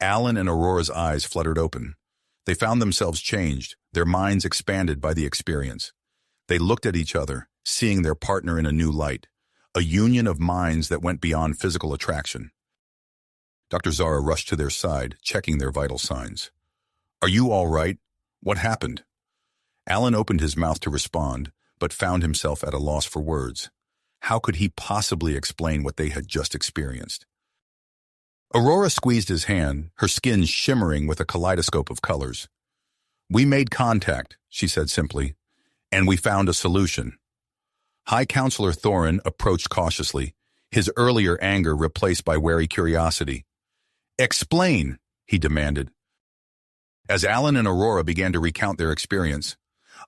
Alan and Aurora's eyes fluttered open. They found themselves changed, their minds expanded by the experience. They looked at each other, seeing their partner in a new light, a union of minds that went beyond physical attraction. Dr. Zara rushed to their side, checking their vital signs. "Are you all right? What happened?" Alan opened his mouth to respond, but found himself at a loss for words. How could he possibly explain what they had just experienced? Aurora squeezed his hand, her skin shimmering with a kaleidoscope of colors. "We made contact," she said simply, "and we found a solution." High Counselor Thorin approached cautiously, his earlier anger replaced by wary curiosity. "Explain," he demanded. As Alan and Aurora began to recount their experience,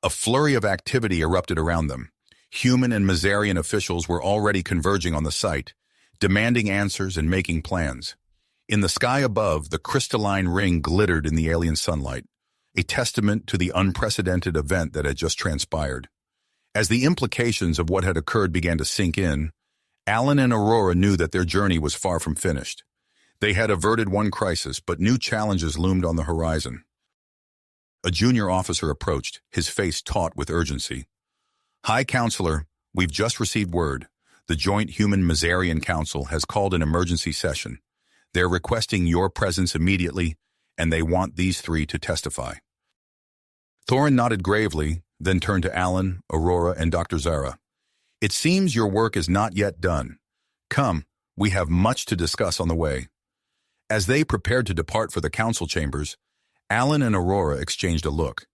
a flurry of activity erupted around them. Human and Mazarian officials were already converging on the site, demanding answers and making plans. In the sky above, the crystalline ring glittered in the alien sunlight, a testament to the unprecedented event that had just transpired. As the implications of what had occurred began to sink in, Alan and Aurora knew that their journey was far from finished. They had averted one crisis, but new challenges loomed on the horizon. A junior officer approached, his face taut with urgency. "High Counselor, we've just received word. The Joint Human-Mazarian Council has called an emergency session. They're requesting your presence immediately, and they want these three to testify." Thorin nodded gravely, then turned to Alan, Aurora, and Dr. Zara. "It seems your work is not yet done. Come, we have much to discuss on the way." As they prepared to depart for the council chambers, Alan and Aurora exchanged a look.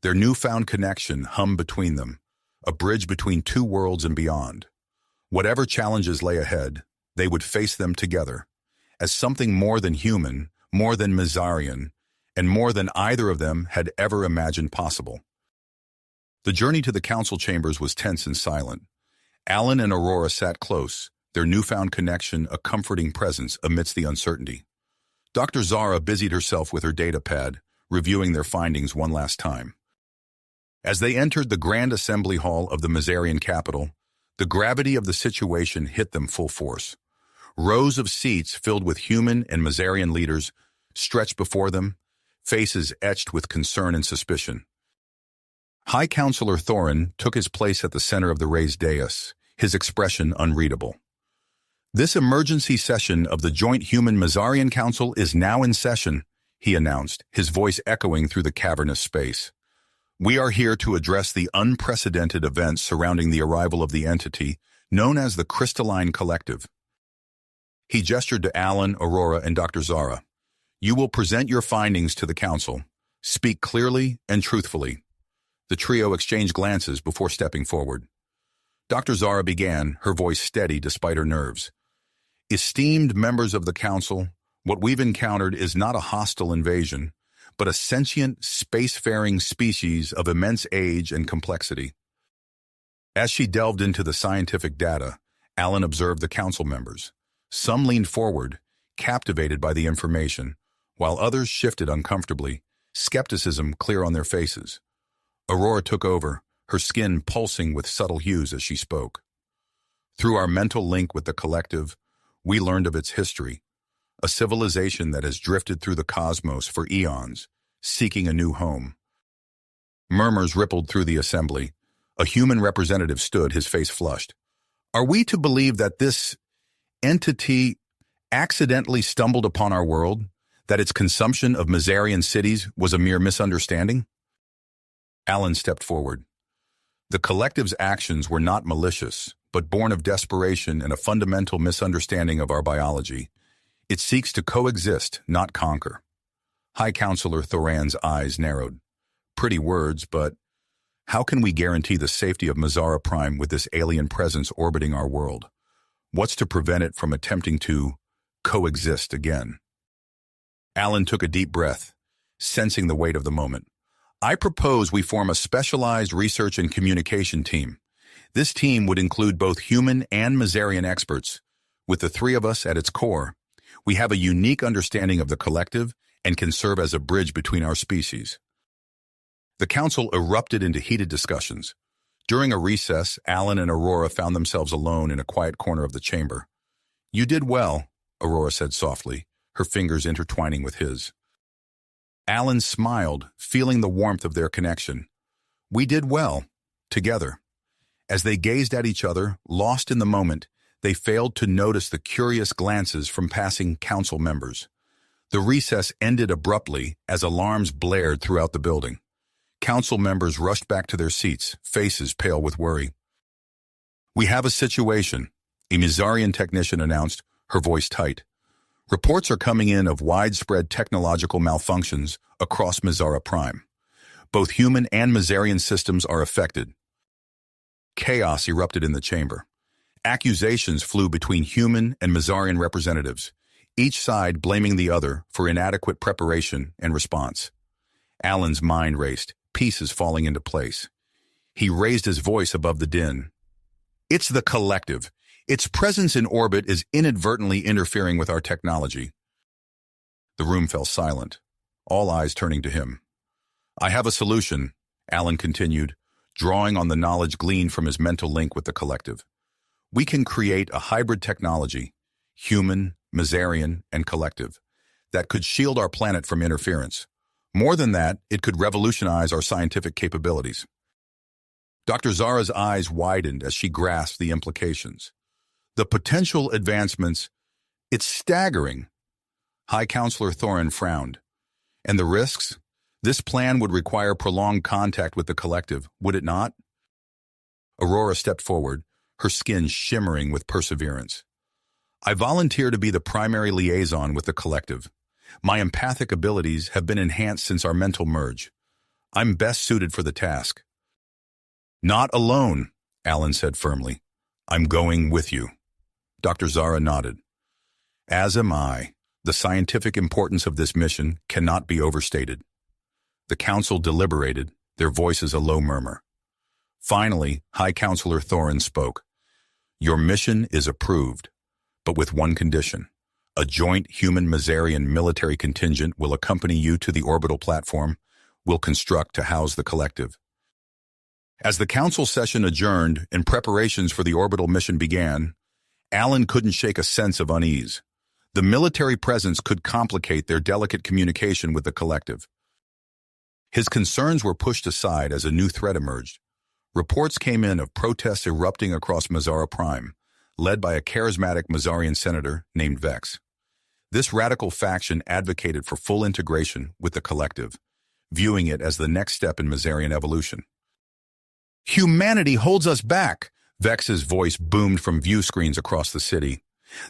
Their newfound connection hummed between them, a bridge between two worlds and beyond. Whatever challenges lay ahead, they would face them together, as something more than human, more than Mazarian, and more than either of them had ever imagined possible. The journey to the council chambers was tense and silent. Alan and Aurora sat close, their newfound connection a comforting presence amidst the uncertainty. Dr. Zara busied herself with her data pad, reviewing their findings one last time. As they entered the grand assembly hall of the Mazarian capital, the gravity of the situation hit them full force. Rows of seats filled with human and Mazarian leaders stretched before them, faces etched with concern and suspicion. High Counselor Thorin took his place at the center of the raised dais, his expression unreadable. "This emergency session of the Joint Human-Mazarian Council is now in session," he announced, his voice echoing through the cavernous space. "We are here to address the unprecedented events surrounding the arrival of the entity known as the Crystalline Collective." He gestured to Alan, Aurora, and Dr. Zara. "You will present your findings to the council. Speak clearly and truthfully." The trio exchanged glances before stepping forward. Dr. Zara began, her voice steady despite her nerves. "Esteemed members of the council, what we've encountered is not a hostile invasion, but a sentient, spacefaring species of immense age and complexity." As she delved into the scientific data, Alan observed the council members. Some leaned forward, captivated by the information, while others shifted uncomfortably, skepticism clear on their faces. Aurora took over, her skin pulsing with subtle hues as she spoke. "Through our mental link with the collective, we learned of its history, a civilization that has drifted through the cosmos for eons, seeking a new home." Murmurs rippled through the assembly. A human representative stood, his face flushed. "Are we to believe that this entity accidentally stumbled upon our world, that its consumption of Mazarian cities was a mere misunderstanding?" Alan stepped forward. "The collective's actions were not malicious, but born of desperation and a fundamental misunderstanding of our biology. It seeks to coexist, not conquer." High Counselor Thoran's eyes narrowed. "Pretty words, but how can we guarantee the safety of Mazara Prime with this alien presence orbiting our world? What's to prevent it from attempting to coexist again?" Alan took a deep breath, sensing the weight of the moment. "I propose we form a specialized research and communication team. This team would include both human and Mazarian experts. With the three of us at its core, we have a unique understanding of the collective and can serve as a bridge between our species." The council erupted into heated discussions. During a recess, Alan and Aurora found themselves alone in a quiet corner of the chamber. "You did well," Aurora said softly, her fingers intertwining with his. Alan smiled, feeling the warmth of their connection. "We did well, together." As they gazed at each other, lost in the moment, they failed to notice the curious glances from passing council members. The recess ended abruptly as alarms blared throughout the building. Council members rushed back to their seats, faces pale with worry. "We have a situation," a Mizarian technician announced, her voice tight. "Reports are coming in of widespread technological malfunctions across Mizara Prime. Both human and Mizarian systems are affected." Chaos erupted in the chamber. Accusations flew between human and Mizarian representatives, each side blaming the other for inadequate preparation and response. Alan's mind raced, pieces falling into place. He raised his voice above the din. "It's the collective. Its presence in orbit is inadvertently interfering with our technology." The room fell silent, all eyes turning to him. "I have a solution," Alan continued, drawing on the knowledge gleaned from his mental link with the collective. "We can create a hybrid technology, human, Mizarian, and collective, that could shield our planet from interference. More than that, it could revolutionize our scientific capabilities." Dr. Zara's eyes widened as she grasped the implications. "The potential advancements, it's staggering." High Counselor Thorin frowned. "And the risks? This plan would require prolonged contact with the collective, would it not?" Aurora stepped forward, her skin shimmering with perseverance. "I volunteer to be the primary liaison with the collective. My empathic abilities have been enhanced since our mental merge. I'm best suited for the task." "Not alone," Alan said firmly. "I'm going with you." Dr. Zara nodded. "As am I. The scientific importance of this mission cannot be overstated." The council deliberated, their voices a low murmur. Finally, High Counselor Thorin spoke. "Your mission is approved, but with one condition. A joint human-Mizarian military contingent will accompany you to the orbital platform we'll construct to house the collective." As the council session adjourned and preparations for the orbital mission began, Alan couldn't shake a sense of unease. The military presence could complicate their delicate communication with the collective. His concerns were pushed aside as a new threat emerged. Reports came in of protests erupting across Mizara Prime, led by a charismatic Mizarian senator named Vex. This radical faction advocated for full integration with the collective, viewing it as the next step in Mizarian evolution. "Humanity holds us back," Vex's voice boomed from view screens across the city.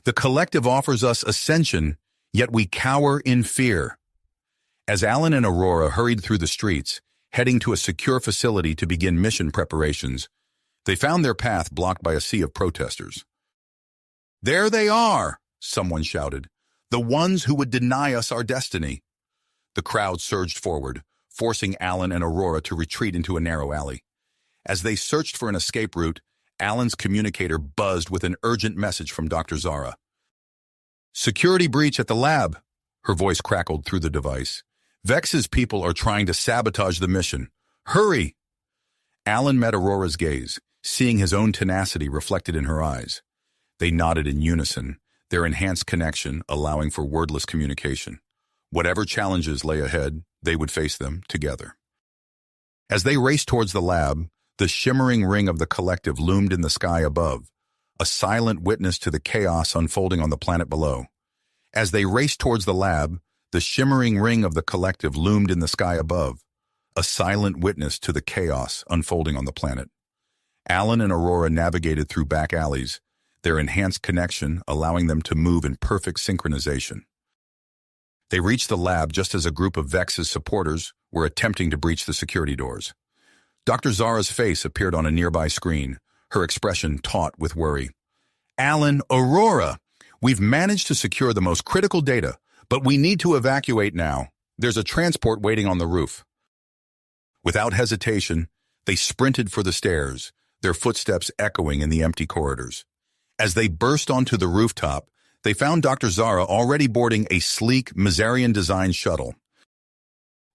"The collective offers us ascension, yet we cower in fear." As Alan and Aurora hurried through the streets, heading to a secure facility to begin mission preparations, they found their path blocked by a sea of protesters. "There they are!" someone shouted. "The ones who would deny us our destiny." The crowd surged forward, forcing Alan and Aurora to retreat into a narrow alley. As they searched for an escape route, Alan's communicator buzzed with an urgent message from Dr. Zara. "Security breach at the lab," her voice crackled through the device. "Vex's people are trying to sabotage the mission. Hurry!" Alan met Aurora's gaze, seeing his own tenacity reflected in her eyes. They nodded in unison, their enhanced connection allowing for wordless communication. Whatever challenges lay ahead, they would face them together. As they raced towards the lab, the shimmering ring of the collective loomed in the sky above, a silent witness to the chaos unfolding on the planet below. As they raced towards the lab, the shimmering ring of the collective loomed in the sky above, a silent witness to the chaos unfolding on the planet. Alan and Aurora navigated through back alleys, their enhanced connection allowing them to move in perfect synchronization. They reached the lab just as a group of Vex's supporters were attempting to breach the security doors. Dr. Zara's face appeared on a nearby screen, her expression taut with worry. "Alan, Aurora, we've managed to secure the most critical data, but we need to evacuate now. There's a transport waiting on the roof." Without hesitation, they sprinted for the stairs, their footsteps echoing in the empty corridors. As they burst onto the rooftop, they found Dr. Zara already boarding a sleek, Mizarian-designed shuttle.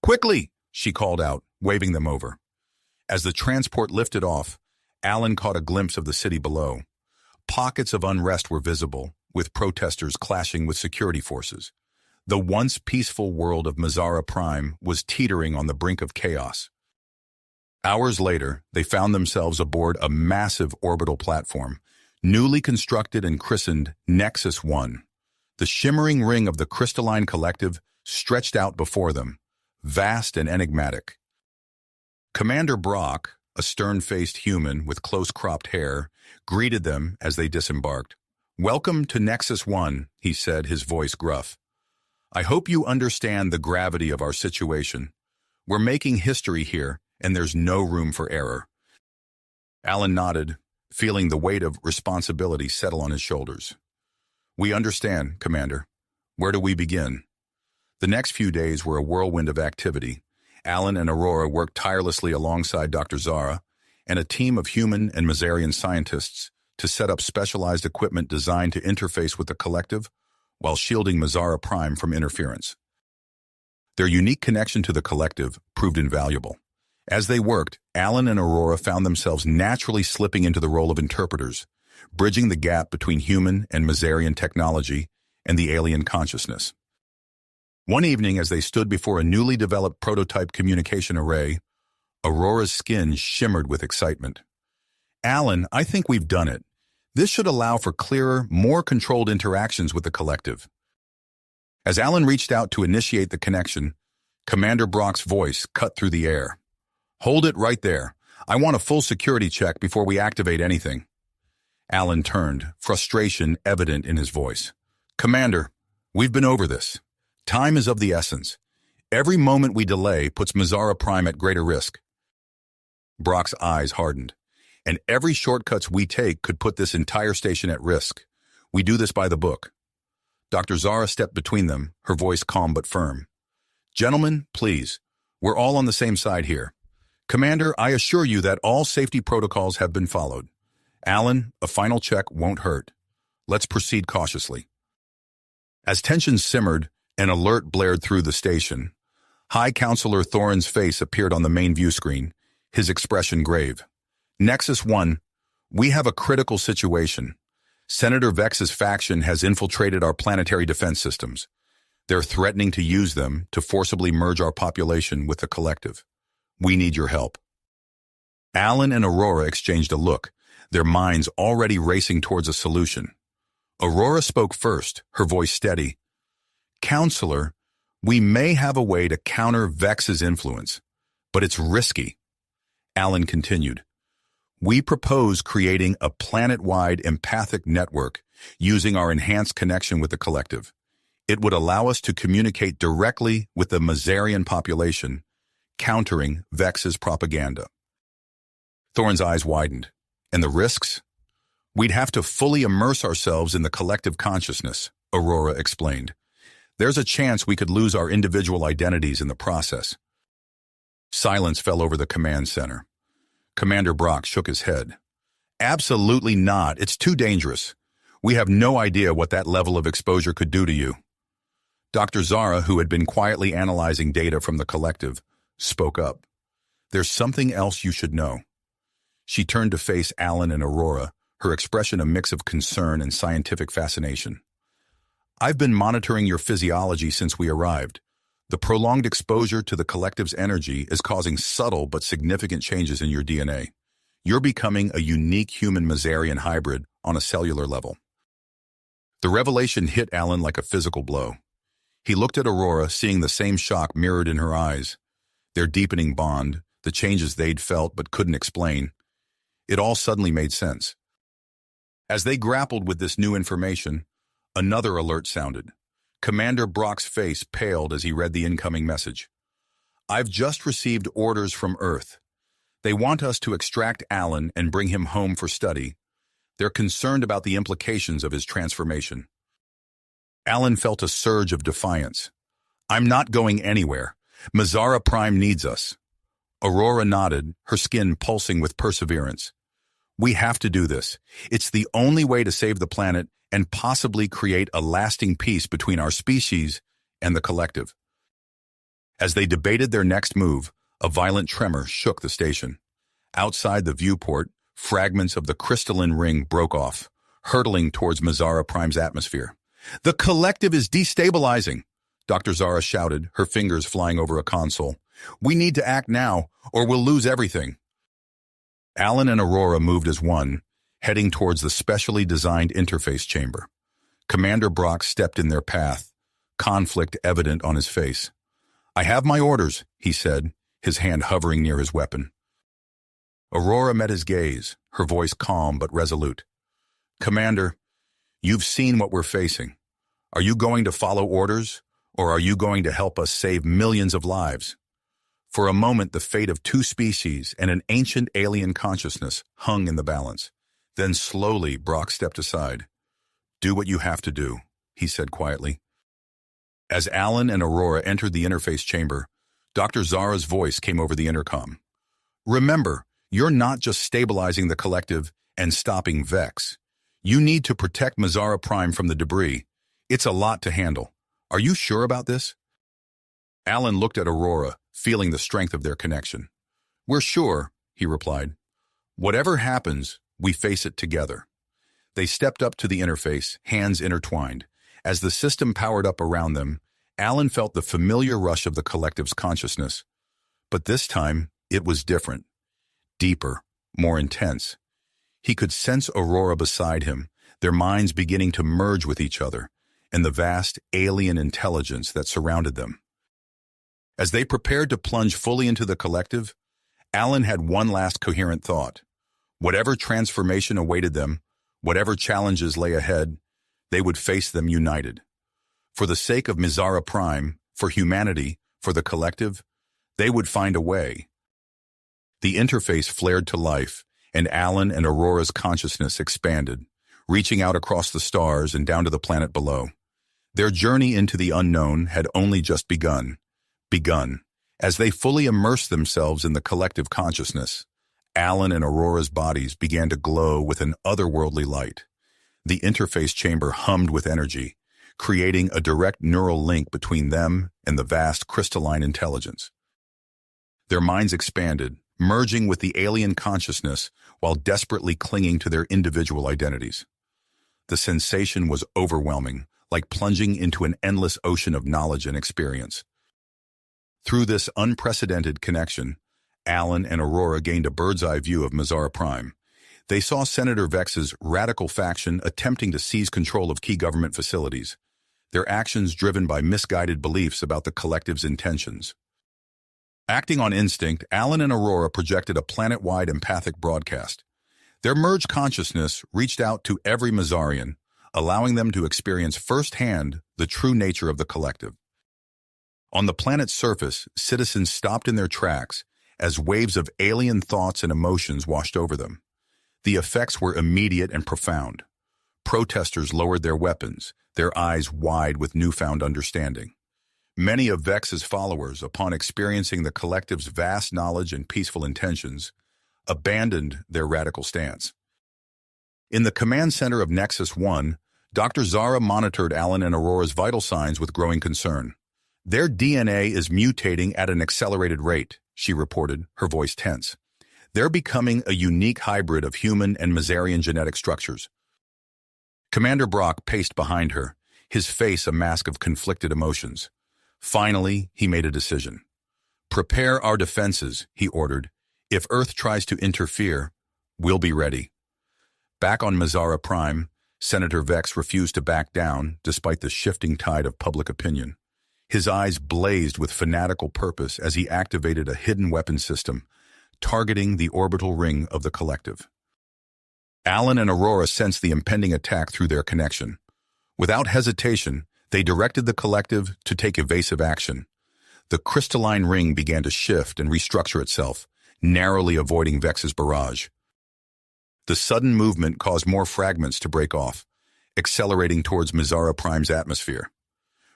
"Quickly!" she called out, waving them over. As the transport lifted off, Alan caught a glimpse of the city below. Pockets of unrest were visible, with protesters clashing with security forces. The once peaceful world of Mizara Prime was teetering on the brink of chaos. Hours later, they found themselves aboard a massive orbital platform, newly constructed and christened Nexus 1. The shimmering ring of the crystalline collective stretched out before them, vast and enigmatic. Commander Brock, a stern-faced human with close-cropped hair, greeted them as they disembarked. "Welcome to Nexus 1, he said, his voice gruff. "I hope you understand the gravity of our situation. We're making history here, and there's no room for error." Alan nodded, feeling the weight of responsibility settle on his shoulders. "We understand, Commander. Where do we begin?" The next few days were a whirlwind of activity. Alan and Aurora worked tirelessly alongside Dr. Zara and a team of human and Mazarian scientists to set up specialized equipment designed to interface with the collective while shielding Mazara Prime from interference. Their unique connection to the collective proved invaluable. As they worked, Alan and Aurora found themselves naturally slipping into the role of interpreters, bridging the gap between human and Mazarian technology and the alien consciousness. One evening, as they stood before a newly developed prototype communication array, Aurora's skin shimmered with excitement. "Alan, I think we've done it. This should allow for clearer, more controlled interactions with the collective." As Alan reached out to initiate the connection, Commander Brock's voice cut through the air. "Hold it right there. I want a full security check before we activate anything." Alan turned, frustration evident in his voice. "Commander, we've been over this. Time is of the essence. Every moment we delay puts Mazara Prime at greater risk." Brock's eyes hardened. "And every shortcuts we take could put this entire station at risk. We do this by the book." Dr. Zara stepped between them, her voice calm but firm. "Gentlemen, please. We're all on the same side here. Commander, I assure you that all safety protocols have been followed. Alan, a final check won't hurt. Let's proceed cautiously." As tension simmered, an alert blared through the station. High Counselor Thorin's face appeared on the main view screen, his expression grave. "Nexus 1, we have a critical situation. Senator Vex's faction has infiltrated our planetary defense systems. They're threatening to use them to forcibly merge our population with the collective. We need your help." Alan and Aurora exchanged a look, their minds already racing towards a solution. Aurora spoke first, her voice steady. "Counselor, we may have a way to counter Vex's influence, but it's risky." Alan continued. "We propose creating a planet-wide empathic network using our enhanced connection with the collective. It would allow us to communicate directly with the Mazarian population, countering Vex's propaganda." Thorin's eyes widened. "And the risks?" "We'd have to fully immerse ourselves in the collective consciousness," Aurora explained. "There's a chance we could lose our individual identities in the process." Silence fell over the command center. Commander Brock shook his head. "Absolutely not. It's too dangerous. We have no idea what that level of exposure could do to you." Dr. Zara, who had been quietly analyzing data from the collective, spoke up. "There's something else you should know." She turned to face Alan and Aurora, her expression a mix of concern and scientific fascination. "I've been monitoring your physiology since we arrived. The prolonged exposure to the collective's energy is causing subtle but significant changes in your DNA. You're becoming a unique human Mazarian hybrid on a cellular level." The revelation hit Alan like a physical blow. He looked at Aurora, seeing the same shock mirrored in her eyes. Their deepening bond, the changes they'd felt but couldn't explain. It all suddenly made sense. As they grappled with this new information, another alert sounded. Commander Brock's face paled as he read the incoming message. "I've just received orders from Earth. They want us to extract Alan and bring him home for study. They're concerned about the implications of his transformation." Alan felt a surge of defiance. "I'm not going anywhere. Mazara Prime needs us." Aurora nodded, her skin pulsing with perseverance. "We have to do this. It's the only way to save the planet and possibly create a lasting peace between our species and the collective." As they debated their next move, a violent tremor shook the station. Outside the viewport, fragments of the crystalline ring broke off, hurtling towards Mazara Prime's atmosphere. "The collective is destabilizing," Dr. Zara shouted, her fingers flying over a console. We need to act now, or we'll lose everything. Alan and Aurora moved as one, heading towards the specially designed interface chamber. Commander Brock stepped in their path, conflict evident on his face. "I have my orders," he said, his hand hovering near his weapon. Aurora met his gaze, her voice calm but resolute. "Commander, you've seen what we're facing. Are you going to follow orders, or are you going to help us save millions of lives?" For a moment, the fate of two species and an ancient alien consciousness hung in the balance. Then slowly, Brock stepped aside. "Do what you have to do," he said quietly. As Alan and Aurora entered the interface chamber, Dr. Zara's voice came over the intercom. "Remember, you're not just stabilizing the collective and stopping Vex. You need to protect Mazara Prime from the debris. It's a lot to handle. Are you sure about this?" Alan looked at Aurora, feeling the strength of their connection. "We're sure," he replied. "Whatever happens, we face it together." They stepped up to the interface, hands intertwined. As the system powered up around them, Alan felt the familiar rush of the collective's consciousness. But this time, it was different. Deeper, more intense. He could sense Aurora beside him, their minds beginning to merge with each other, and the vast alien intelligence that surrounded them. As they prepared to plunge fully into the collective, Alan had one last coherent thought. Whatever transformation awaited them, whatever challenges lay ahead, they would face them united. For the sake of Mazara Prime, for humanity, for the collective, they would find a way. The interface flared to life, and Alan and Aurora's consciousness expanded, reaching out across the stars and down to the planet below. Their journey into the unknown had only just begun. As they fully immersed themselves in the collective consciousness, Alan and Aurora's bodies began to glow with an otherworldly light. The interface chamber hummed with energy, creating a direct neural link between them and the vast crystalline intelligence. Their minds expanded, merging with the alien consciousness while desperately clinging to their individual identities. The sensation was overwhelming, like plunging into an endless ocean of knowledge and experience. Through this unprecedented connection, Alan and Aurora gained a bird's-eye view of Mazara Prime. They saw Senator Vex's radical faction attempting to seize control of key government facilities, their actions driven by misguided beliefs about the collective's intentions. Acting on instinct, Alan and Aurora projected a planet-wide empathic broadcast. Their merged consciousness reached out to every Mazarian, allowing them to experience firsthand the true nature of the collective. On the planet's surface, citizens stopped in their tracks as waves of alien thoughts and emotions washed over them. The effects were immediate and profound. Protesters lowered their weapons, their eyes wide with newfound understanding. Many of Vex's followers, upon experiencing the collective's vast knowledge and peaceful intentions, abandoned their radical stance. In the command center of Nexus 1, Dr. Zara monitored Alan and Aurora's vital signs with growing concern. "Their DNA is mutating at an accelerated rate," she reported, her voice tense. "They're becoming a unique hybrid of human and Mazarian genetic structures." Commander Brock paced behind her, his face a mask of conflicted emotions. Finally, he made a decision. "Prepare our defenses," he ordered. "If Earth tries to interfere, we'll be ready." Back on Mazara Prime, Senator Vex refused to back down despite the shifting tide of public opinion. His eyes blazed with fanatical purpose as he activated a hidden weapon system, targeting the orbital ring of the collective. Alan and Aurora sensed the impending attack through their connection. Without hesitation, they directed the collective to take evasive action. The crystalline ring began to shift and restructure itself, narrowly avoiding Vex's barrage. The sudden movement caused more fragments to break off, accelerating towards Mazara Prime's atmosphere.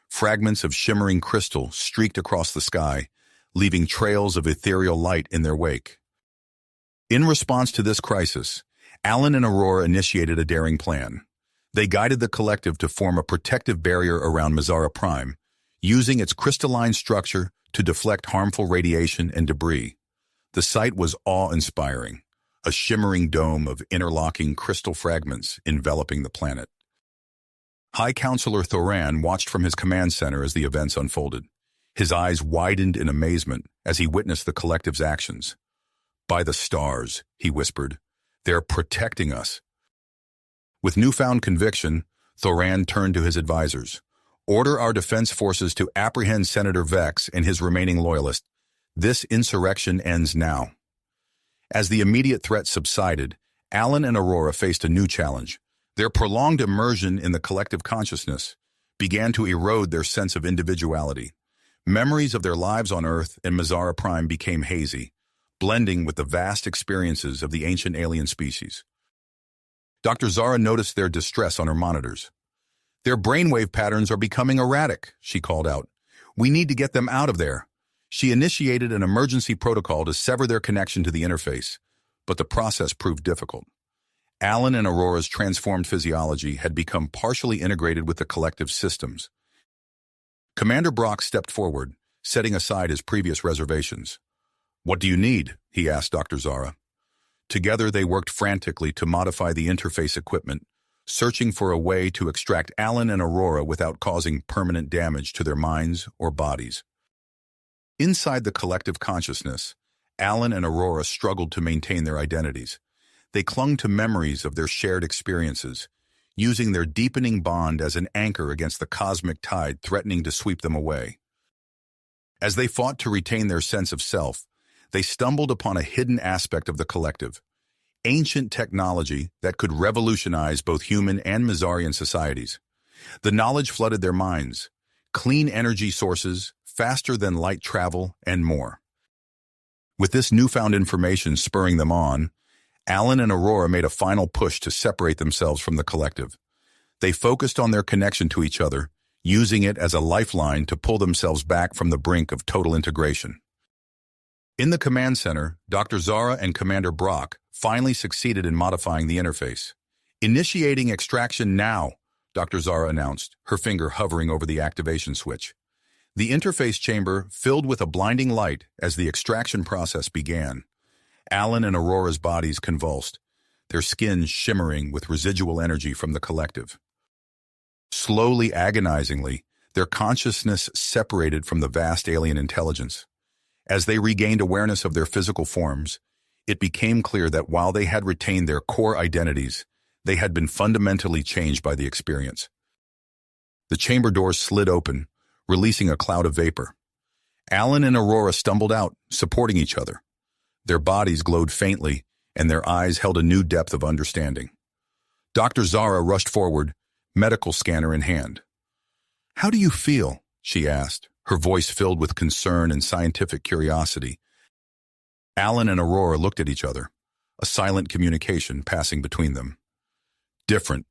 Fragments of shimmering crystal streaked across the sky, leaving trails of ethereal light in their wake. In response to this crisis, Alan and Aurora initiated a daring plan. They guided the collective to form a protective barrier around Mazara Prime, using its crystalline structure to deflect harmful radiation and debris. The sight was awe-inspiring, a shimmering dome of interlocking crystal fragments enveloping the planet. High Counselor Thoran watched from his command center as the events unfolded. His eyes widened in amazement as he witnessed the collective's actions. "By the stars," he whispered, "they're protecting us." With newfound conviction, Thoran turned to his advisors. "Order our defense forces to apprehend Senator Vex and his remaining loyalists. This insurrection ends now." As the immediate threat subsided, Alan and Aurora faced a new challenge. Their prolonged immersion in the collective consciousness began to erode their sense of individuality. Memories of their lives on Earth and Mazara Prime became hazy, blending with the vast experiences of the ancient alien species. Dr. Zara noticed their distress on her monitors. "Their brainwave patterns are becoming erratic," she called out. "We need to get them out of there." She initiated an emergency protocol to sever their connection to the interface, but the process proved difficult. Alan and Aurora's transformed physiology had become partially integrated with the collective systems. Commander Brock stepped forward, setting aside his previous reservations. "What do you need?" he asked Dr. Zara. Together they worked frantically to modify the interface equipment, searching for a way to extract Alan and Aurora without causing permanent damage to their minds or bodies. Inside the collective consciousness, Alan and Aurora struggled to maintain their identities. They clung to memories of their shared experiences, using their deepening bond as an anchor against the cosmic tide threatening to sweep them away. As they fought to retain their sense of self, they stumbled upon a hidden aspect of the collective, ancient technology that could revolutionize both human and Mazarian societies. The knowledge flooded their minds: clean energy sources, faster than light travel, and more. With this newfound information spurring them on, Alan and Aurora made a final push to separate themselves from the collective. They focused on their connection to each other, using it as a lifeline to pull themselves back from the brink of total integration. In the command center, Dr. Zara and Commander Brock finally succeeded in modifying the interface. "Initiating extraction now," Dr. Zara announced, her finger hovering over the activation switch. The interface chamber filled with a blinding light as the extraction process began. Alan and Aurora's bodies convulsed, their skins shimmering with residual energy from the collective. Slowly, agonizingly, their consciousness separated from the vast alien intelligence. As they regained awareness of their physical forms, it became clear that while they had retained their core identities, they had been fundamentally changed by the experience. The chamber doors slid open, releasing a cloud of vapor. Alan and Aurora stumbled out, supporting each other. Their bodies glowed faintly, and their eyes held a new depth of understanding. Dr. Zara rushed forward, medical scanner in hand. "How do you feel?" she asked, her voice filled with concern and scientific curiosity. Alan and Aurora looked at each other, a silent communication passing between them. "Different,"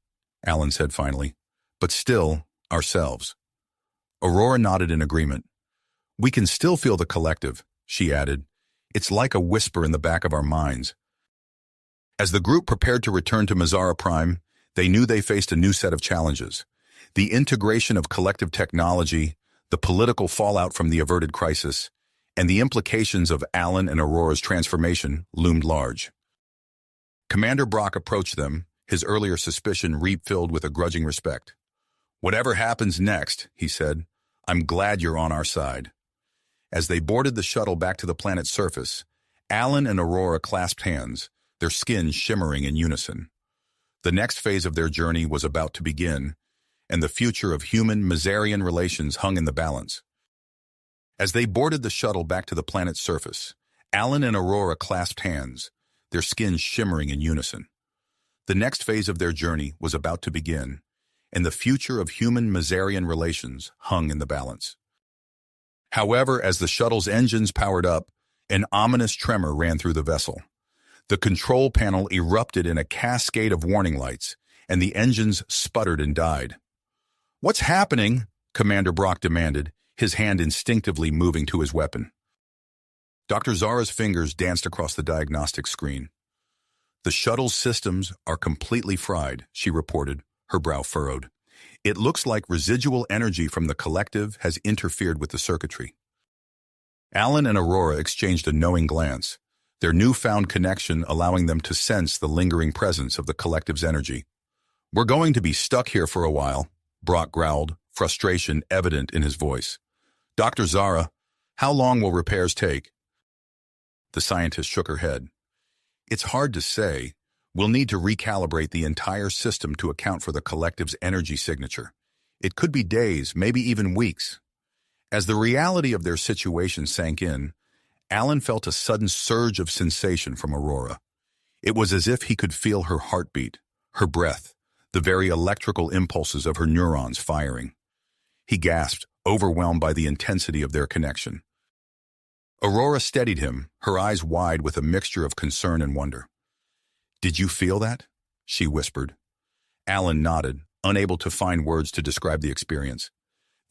Alan said finally, "but still ourselves." Aurora nodded in agreement. "We can still feel the collective," she added. "It's like a whisper in the back of our minds." As the group prepared to return to Mazara Prime, they knew they faced a new set of challenges. The integration of collective technology, the political fallout from the averted crisis, and the implications of Alan and Aurora's transformation loomed large. Commander Brock approached them, his earlier suspicion refilled with a grudging respect. "Whatever happens next," he said, "I'm glad you're on our side." As they boarded the shuttle back to the planet's surface, Alan and Aurora clasped hands, their skins shimmering in unison. The next phase of their journey was about to begin, and the future of human-Mazarian relations hung in the balance. As they boarded the shuttle back to the planet's surface, Alan and Aurora clasped hands, their skins shimmering in unison. The next phase of their journey was about to begin, and the future of human-Mazarian relations hung in the balance. However, as the shuttle's engines powered up, an ominous tremor ran through the vessel. The control panel erupted in a cascade of warning lights, and the engines sputtered and died. "What's happening?" Commander Brock demanded, his hand instinctively moving to his weapon. Dr. Zara's fingers danced across the diagnostic screen. "The shuttle's systems are completely fried," she reported, her brow furrowed. "It looks like residual energy from the collective has interfered with the circuitry." Alan and Aurora exchanged a knowing glance, their newfound connection allowing them to sense the lingering presence of the collective's energy. "We're going to be stuck here for a while," Brock growled, frustration evident in his voice. Dr. Zara, how long will repairs take? The scientist shook her head. It's hard to say. We'll need to recalibrate the entire system to account for the collective's energy signature. It could be days, maybe even weeks. As the reality of their situation sank in, Alan felt a sudden surge of sensation from Aurora. It was as if he could feel her heartbeat, her breath, the very electrical impulses of her neurons firing. He gasped, overwhelmed by the intensity of their connection. Aurora steadied him, her eyes wide with a mixture of concern and wonder. "Did you feel that?" she whispered. Alan nodded, unable to find words to describe the experience.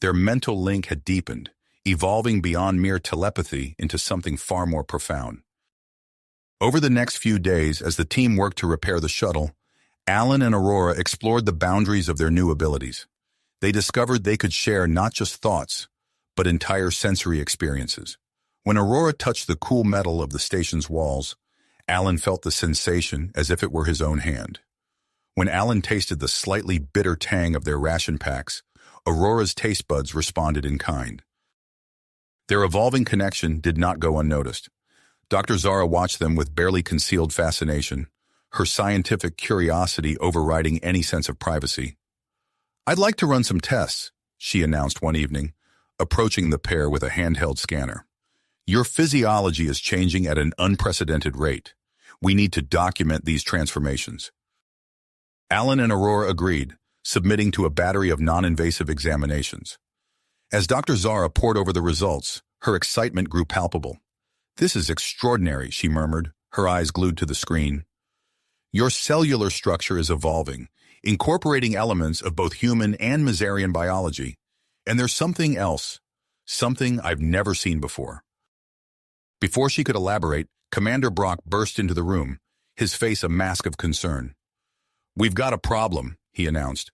Their mental link had deepened, evolving beyond mere telepathy into something far more profound. Over the next few days, as the team worked to repair the shuttle, Alan and Aurora explored the boundaries of their new abilities. They discovered they could share not just thoughts, but entire sensory experiences. When Aurora touched the cool metal of the station's walls, Alan felt the sensation as if it were his own hand. When Alan tasted the slightly bitter tang of their ration packs, Aurora's taste buds responded in kind. Their evolving connection did not go unnoticed. Dr. Zara watched them with barely concealed fascination, her scientific curiosity overriding any sense of privacy. "I'd like to run some tests," she announced one evening, approaching the pair with a handheld scanner. "Your physiology is changing at an unprecedented rate. We need to document these transformations." Alan and Aurora agreed, submitting to a battery of non-invasive examinations. As Dr. Zara pored over the results, her excitement grew palpable. "This is extraordinary," she murmured, her eyes glued to the screen. "Your cellular structure is evolving, incorporating elements of both human and Mazarian biology. And there's something else, something I've never seen before." Before she could elaborate, Commander Brock burst into the room, his face a mask of concern. "We've got a problem," he announced.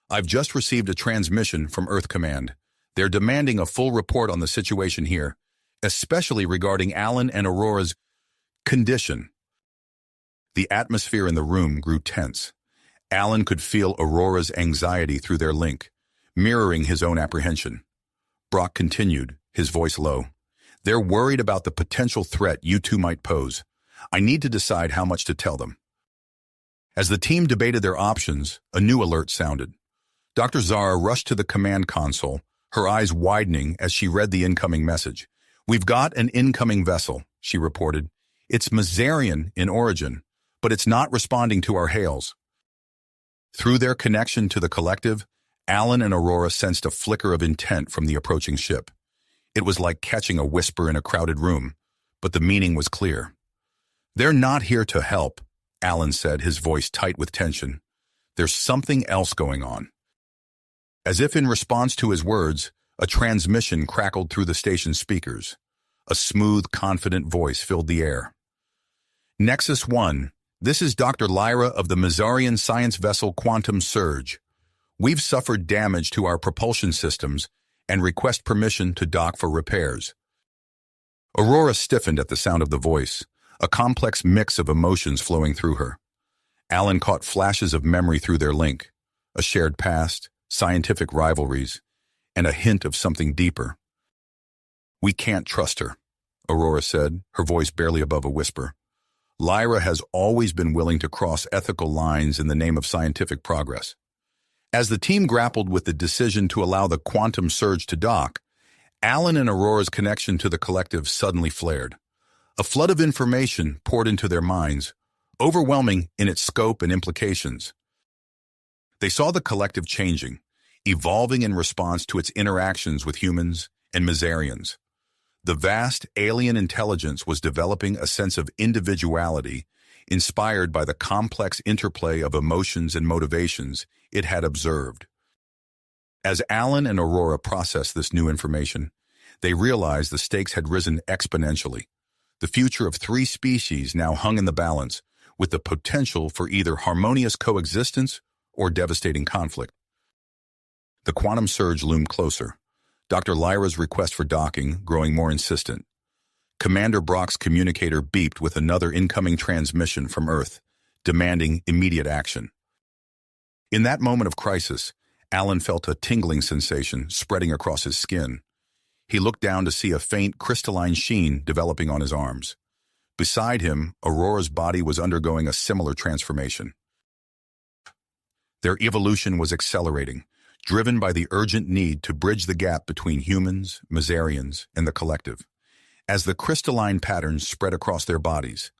"I've just received a transmission from Earth Command. They're demanding a full report on the situation here, especially regarding Alan and Aurora's condition." The atmosphere in the room grew tense. Alan could feel Aurora's anxiety through their link, mirroring his own apprehension. Brock continued, his voice low. "They're worried about the potential threat you two might pose. I need to decide how much to tell them." As the team debated their options, a new alert sounded. Dr. Zara rushed to the command console, her eyes widening as she read the incoming message. "We've got an incoming vessel," she reported. "It's Mazarian in origin, but it's not responding to our hails." Through their connection to the collective, Alan and Aurora sensed a flicker of intent from the approaching ship. It was like catching a whisper in a crowded room, but the meaning was clear. "They're not here to help," Alan said, his voice tight with tension. "There's something else going on." As if in response to his words, a transmission crackled through the station's speakers. A smooth, confident voice filled the air. "Nexus 1, this is Dr. Lyra of the Mazarian science vessel Quantum Surge. We've suffered damage to our propulsion systems and request permission to dock for repairs." Aurora stiffened at the sound of the voice, a complex mix of emotions flowing through her. Alan caught flashes of memory through their link, a shared past, scientific rivalries, and a hint of something deeper. "We can't trust her," Aurora said, her voice barely above a whisper. "Lyra has always been willing to cross ethical lines in the name of scientific progress." As the team grappled with the decision to allow the Quantum Surge to dock, Alan and Aurora's connection to the collective suddenly flared. A flood of information poured into their minds, overwhelming in its scope and implications. They saw the collective changing, evolving in response to its interactions with humans and Mazarians. The vast alien intelligence was developing a sense of individuality, inspired by the complex interplay of emotions and motivations it had observed. As Alan and Aurora processed this new information, they realized the stakes had risen exponentially. The future of three species now hung in the balance, with the potential for either harmonious coexistence or devastating conflict. The Quantum Surge loomed closer, Dr. Lyra's request for docking growing more insistent. Commander Brock's communicator beeped with another incoming transmission from Earth, demanding immediate action. In that moment of crisis, Alan felt a tingling sensation spreading across his skin. He looked down to see a faint crystalline sheen developing on his arms. Beside him, Aurora's body was undergoing a similar transformation. Their evolution was accelerating, driven by the urgent need to bridge the gap between humans, Mazarians, and the collective. As the crystalline patterns spread across their bodies,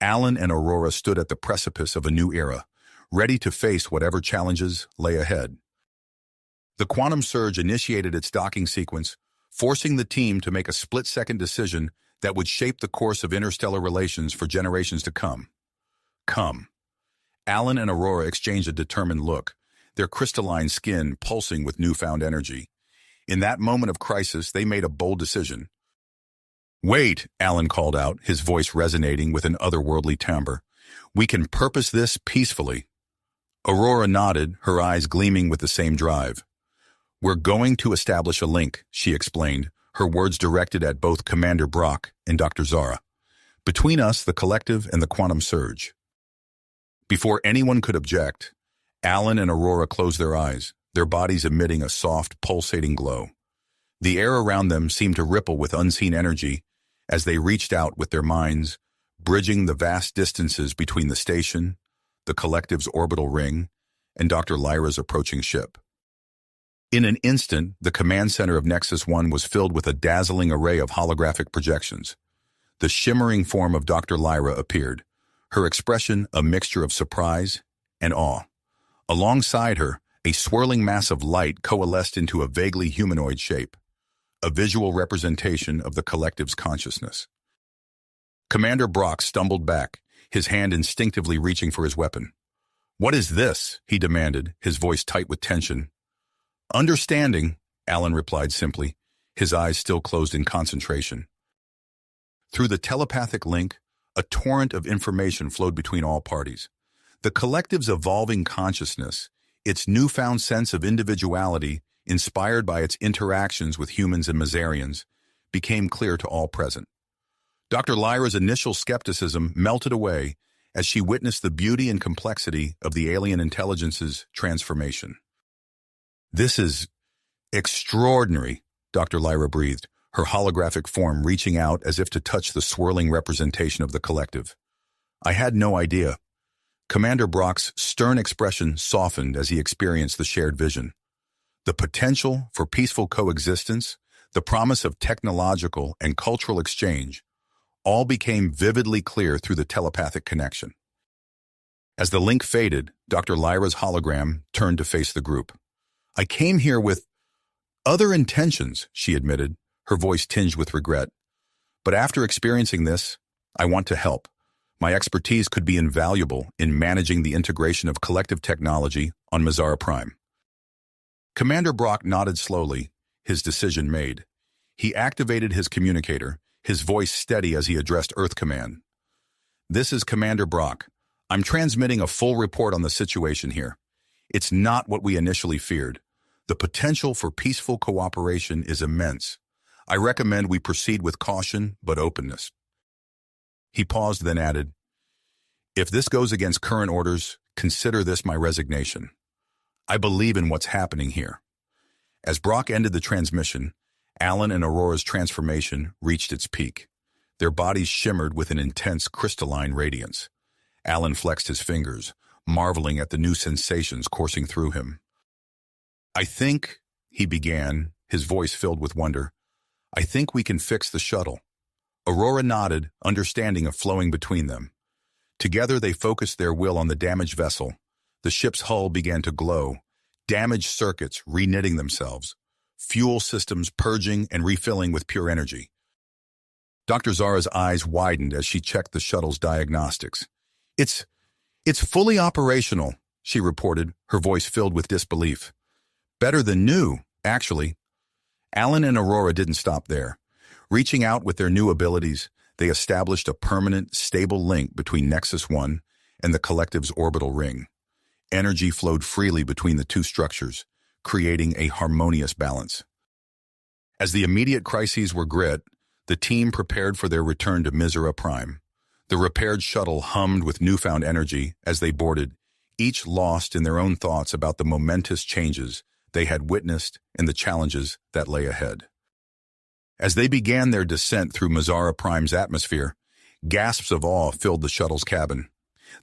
Alan and Aurora stood at the precipice of a new era, ready to face whatever challenges lay ahead. The quantum surge initiated its docking sequence, forcing the team to make a split-second decision that would shape the course of interstellar relations for generations to come. Come. Alan and Aurora exchanged a determined look, their crystalline skin pulsing with newfound energy. In that moment of crisis, they made a bold decision. "Wait," Alan called out, his voice resonating with an otherworldly timbre. "We can purpose this peacefully." Aurora nodded, her eyes gleaming with the same drive. "We're going to establish a link," she explained, her words directed at both Commander Brock and Dr. Zara. "Between us, the collective and the quantum surge." Before anyone could object, Alan and Aurora closed their eyes, their bodies emitting a soft, pulsating glow. The air around them seemed to ripple with unseen energy as they reached out with their minds, bridging the vast distances between the station, the collective's orbital ring, and Dr. Lyra's approaching ship. In an instant, the command center of Nexus 1 was filled with a dazzling array of holographic projections. The shimmering form of Dr. Lyra appeared, her expression a mixture of surprise and awe. Alongside her, a swirling mass of light coalesced into a vaguely humanoid shape, a visual representation of the collective's consciousness. Commander Brock stumbled back, his hand instinctively reaching for his weapon. "What is this?" he demanded, his voice tight with tension. "Understanding," Alan replied simply, his eyes still closed in concentration. Through the telepathic link, a torrent of information flowed between all parties. The collective's evolving consciousness, its newfound sense of individuality, inspired by its interactions with humans and Mazarians, became clear to all present. Dr. Lyra's initial skepticism melted away as she witnessed the beauty and complexity of the alien intelligence's transformation. "This is extraordinary," Dr. Lyra breathed, her holographic form reaching out as if to touch the swirling representation of the collective. "I had no idea." Commander Brock's stern expression softened as he experienced the shared vision. The potential for peaceful coexistence, the promise of technological and cultural exchange, all became vividly clear through the telepathic connection. As the link faded, Dr. Lyra's hologram turned to face the group. "I came here with other intentions," she admitted, her voice tinged with regret. "But after experiencing this, I want to help. My expertise could be invaluable in managing the integration of collective technology on Mazara Prime." Commander Brock nodded slowly, his decision made. He activated his communicator, his voice steady as he addressed Earth Command. "This is Commander Brock. I'm transmitting a full report on the situation here. It's not what we initially feared. The potential for peaceful cooperation is immense. I recommend we proceed with caution but openness." He paused, then added, "If this goes against current orders, consider this my resignation. I believe in what's happening here." As Brock ended the transmission, Alan and Aurora's transformation reached its peak. Their bodies shimmered with an intense crystalline radiance. Alan flexed his fingers, marveling at the new sensations coursing through him. "I think," he began, his voice filled with wonder, "I think we can fix the shuttle." Aurora nodded, understanding of flowing between them. Together they focused their will on the damaged vessel. The ship's hull began to glow, damaged circuits reknitting themselves, fuel systems purging and refilling with pure energy. Dr. Zara's eyes widened as she checked the shuttle's diagnostics. It's fully operational," she reported, her voice filled with disbelief. "Better than new, actually." Alan and Aurora didn't stop there. Reaching out with their new abilities, they established a permanent, stable link between Nexus 1 and the collective's orbital ring. Energy flowed freely between the two structures, creating a harmonious balance. As the immediate crises were grit, the team prepared for their return to Mazara Prime. The repaired shuttle hummed with newfound energy as they boarded, each lost in their own thoughts about the momentous changes they had witnessed and the challenges that lay ahead. As they began their descent through Mazara Prime's atmosphere, gasps of awe filled the shuttle's cabin.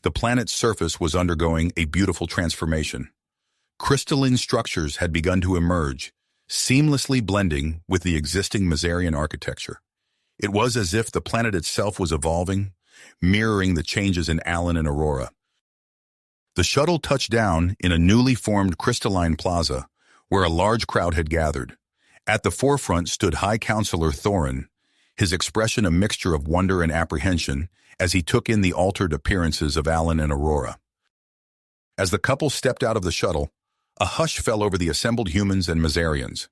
The planet's surface was undergoing a beautiful transformation. Crystalline structures had begun to emerge, seamlessly blending with the existing Mazarian architecture. It was as if the planet itself was evolving, mirroring the changes in Alan and Aurora. The shuttle touched down in a newly formed crystalline plaza, where a large crowd had gathered. At the forefront stood High Counselor Thorin, his expression a mixture of wonder and apprehension as he took in the altered appearances of Alan and Aurora. As the couple stepped out of the shuttle, a hush fell over the assembled humans and Mazarians.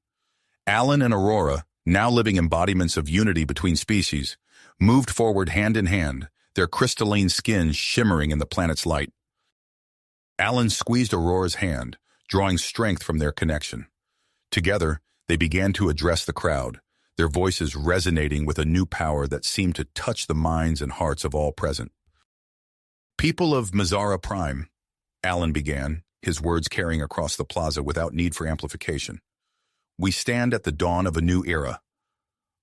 Alan and Aurora, now living embodiments of unity between species, moved forward hand in hand, their crystalline skins shimmering in the planet's light. Alan squeezed Aurora's hand, drawing strength from their connection. Together, they began to address the crowd, their voices resonating with a new power that seemed to touch the minds and hearts of all present. "People of Mazara Prime," Alan began, his words carrying across the plaza without need for amplification. "We stand at the dawn of a new era."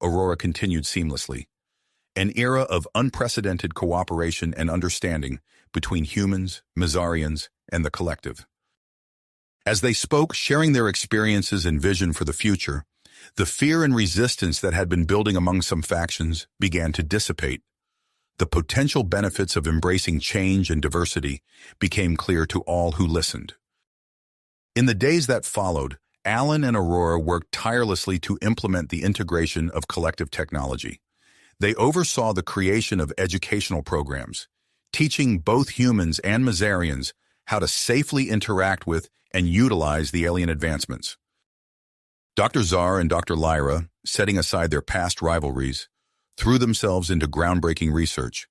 Aurora continued seamlessly. "An era of unprecedented cooperation and understanding between humans, Mazarians, and the collective." As they spoke, sharing their experiences and vision for the future, the fear and resistance that had been building among some factions began to dissipate. The potential benefits of embracing change and diversity became clear to all who listened. In the days that followed, Alan and Aurora worked tirelessly to implement the integration of collective technology. They oversaw the creation of educational programs, teaching both humans and Mazarians how to safely interact with and utilize the alien advancements. Dr. Zar and Dr. Lyra, setting aside their past rivalries, threw themselves into groundbreaking research.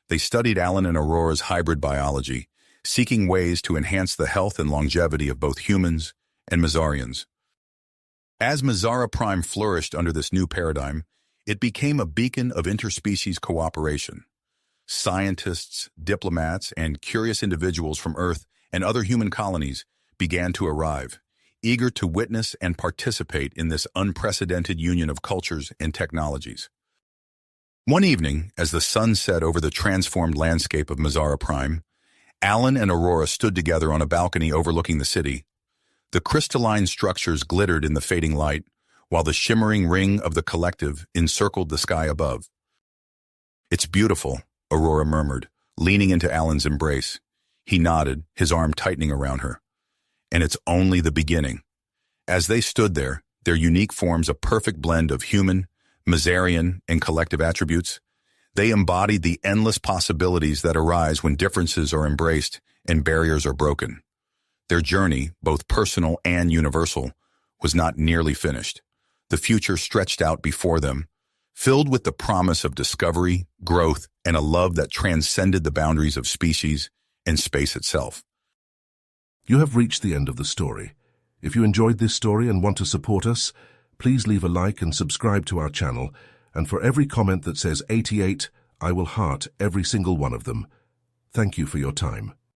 They studied Alan and Aurora's hybrid biology, seeking ways to enhance the health and longevity of both humans and Mazarians. As Mazara Prime flourished under this new paradigm, it became a beacon of interspecies cooperation. Scientists, diplomats, and curious individuals from Earth and other human colonies began to arrive, eager to witness and participate in this unprecedented union of cultures and technologies. One evening, as the sun set over the transformed landscape of Mazara Prime, Alan and Aurora stood together on a balcony overlooking the city. The crystalline structures glittered in the fading light, while the shimmering ring of the collective encircled the sky above. "It's beautiful," Aurora murmured, leaning into Alan's embrace. He nodded, his arm tightening around her. "And it's only the beginning." As they stood there, their unique forms a perfect blend of human, Mazarian, and collective attributes, they embodied the endless possibilities that arise when differences are embraced and barriers are broken. Their journey, both personal and universal, was not nearly finished. The future stretched out before them, filled with the promise of discovery, growth, and a love that transcended the boundaries of species and space itself. You have reached the end of the story. If you enjoyed this story and want to support us, please leave a like and subscribe to our channel, and for every comment that says 88, I will heart every single one of them. Thank you for your time.